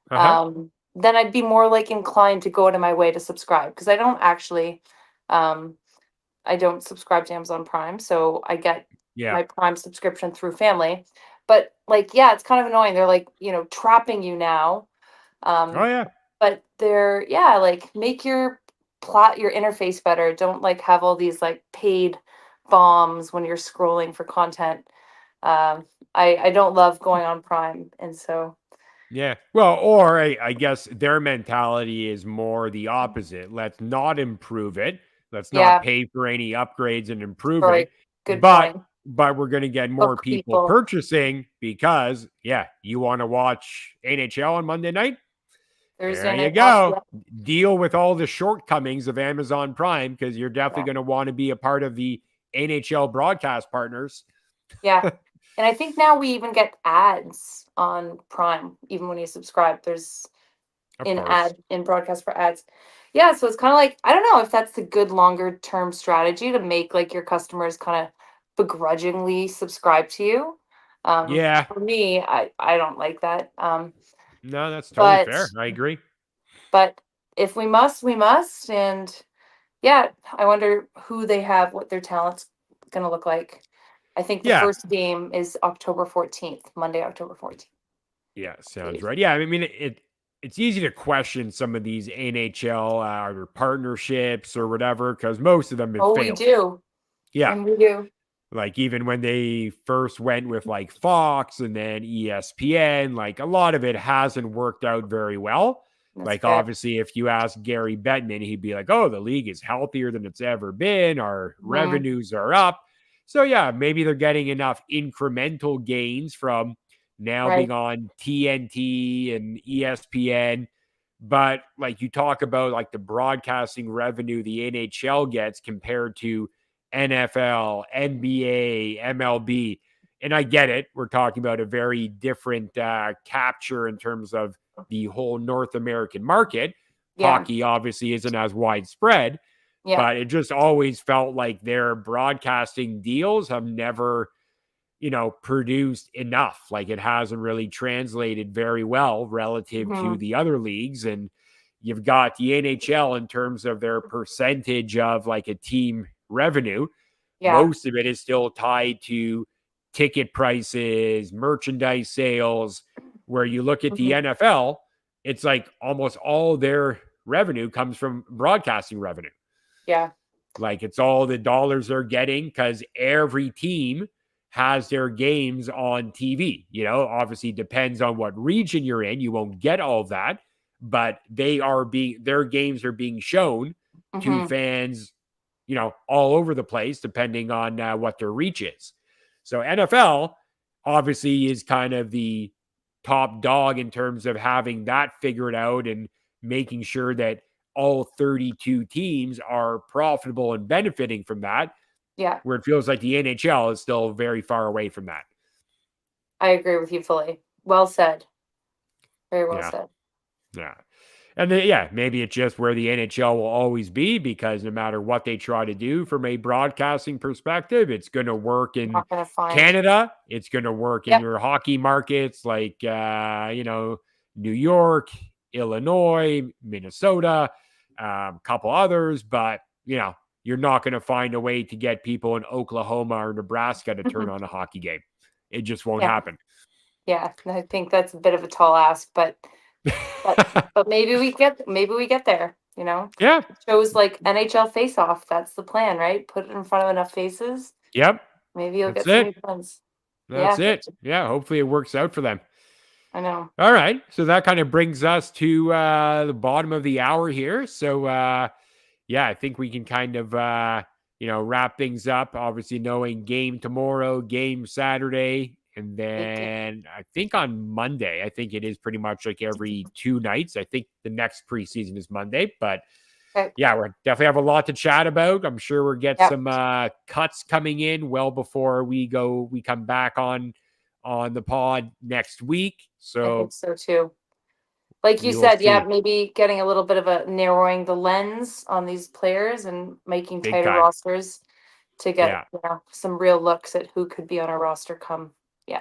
then I'd be more like inclined to go out of my way to subscribe, because I don't actually, I don't subscribe to Amazon Prime, so I get my Prime subscription through family. But like, it's kind of annoying. They're like, trapping you now. But they're like, make your interface better. Don't like have all these like paid bombs when you're scrolling for content. I don't love going on Prime, and so well, or I guess their mentality is more the opposite. Let's not improve it. Let's not pay for any upgrades and improve it. Good point. But we're going to get more people purchasing because you want to watch NHL on Monday night. There you go. Deal with all the shortcomings of Amazon Prime, because you're definitely going to want to be a part of the NHL broadcast partners. Yeah. And I think now we even get ads on Prime, even when you subscribe. There's in broadcast for ads. Yeah. So it's kind of like, I don't know if that's the good longer term strategy to make like your customers kind of begrudgingly subscribe to you. For me, I don't like that. No, that's totally fair. I agree. But if we must, we must. And I wonder who they have, what their talent's going to look like. I think the first game is October 14th, Monday, October 14th. Yeah, sounds right. Yeah, I mean, it's easy to question some of these NHL or partnerships or whatever, because most of them have failed. We do. Yeah. And we do. Like even when they first went with like Fox and then ESPN, like a lot of it hasn't worked out very well. Obviously, if you ask Gary Bettman, he'd be like, oh, the league is healthier than it's ever been. Our revenues are up. So maybe they're getting enough incremental gains from now being on TNT and ESPN. But like you talk about like the broadcasting revenue the NHL gets compared to NFL, NBA, MLB. And I get it. We're talking about a very different capture in terms of the whole North American market. Hockey obviously isn't as widespread, but it just always felt like their broadcasting deals have never, produced enough. Like it hasn't really translated very well relative to the other leagues. And you've got the NHL in terms of their percentage of like a team revenue. Most of it is still tied to ticket prices, merchandise sales, where you look at the NFL, it's like almost all their revenue comes from broadcasting revenue. Yeah. Like it's all the dollars they're getting because every team has their games on TV. Obviously depends on what region you're in. You won't get all of that, but their games are being shown to fans, all over the place, depending on what their reach is. So NFL obviously is kind of the top dog in terms of having that figured out and making sure that all 32 teams are profitable and benefiting from that. Yeah. Where it feels like the NHL is still very far away from that. I agree with you fully. Well said. Very well said. Yeah. And then, maybe it's just where the NHL will always be, because no matter what they try to do from a broadcasting perspective, it's going to work in Canada. It's going to work in your hockey markets like, New York, Illinois, Minnesota. couple others, but you're not going to find a way to get people in Oklahoma or Nebraska to turn on a hockey game. It just won't happen. Yeah, I think that's a bit of a tall ask, but maybe we get there. Yeah. Shows like NHL Face Off. That's the plan, right? Put it in front of enough faces. Yep. Maybe you'll get some new friends. That's it. Yeah. Hopefully it works out for them. I know. All right. So that kind of brings us to the bottom of the hour here. So, I think we can kind of, wrap things up. Obviously, knowing game tomorrow, game Saturday. And then I think on Monday, I think it is pretty much like every 2 nights. I think the next preseason is Monday. But we're definitely have a lot to chat about. I'm sure we'll get some cuts coming in well before we come back on the pod next week. So I think so too. Like you said, maybe getting a little bit of a narrowing the lens on these players and making tighter rosters to get some real looks at who could be on our roster come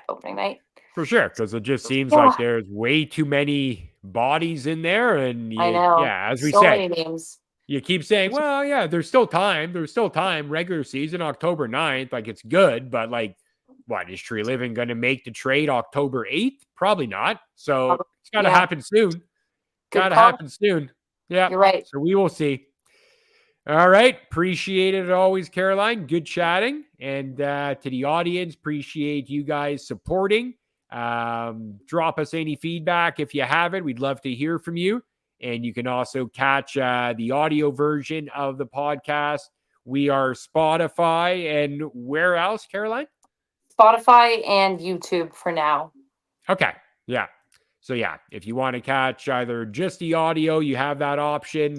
opening night. For sure, because it just seems like there's way too many bodies in there, and I know. As we so said, many names. You keep saying, well, there's still time. There's still time. Regular season, October 9th. Like, it's good, but like, what is Tree Living going to make the trade October 8th? Probably not. So it's got to happen soon. Got to happen soon. Yeah, you're right. So we will see. All right. Appreciate it always, Caroline. Good chatting. And to the audience, appreciate you guys supporting. Drop us any feedback if you have it. We'd love to hear from you. And you can also catch the audio version of the podcast. We are Spotify and where else, Caroline? Spotify and YouTube for now. Okay. Yeah. So if you want to catch either just the audio, you have that option.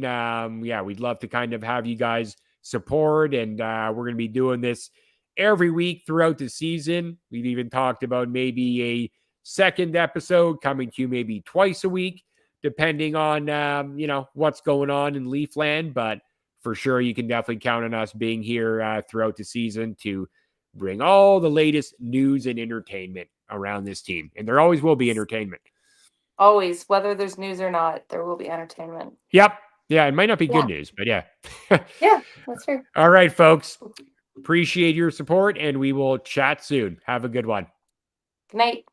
We'd love to kind of have you guys support. And we're going to be doing this every week throughout the season. We've even talked about maybe a second episode coming to you maybe twice a week, depending on, what's going on in Leafland. But for sure, you can definitely count on us being here throughout the season to bring all the latest news and entertainment around this team. And there always will be entertainment. Always, whether there's news or not, there will be entertainment. Yep. Yeah, it might not be good news, but yeah. Yeah, that's true. All right, folks. Appreciate your support, and we will chat soon. Have a good one. Good night.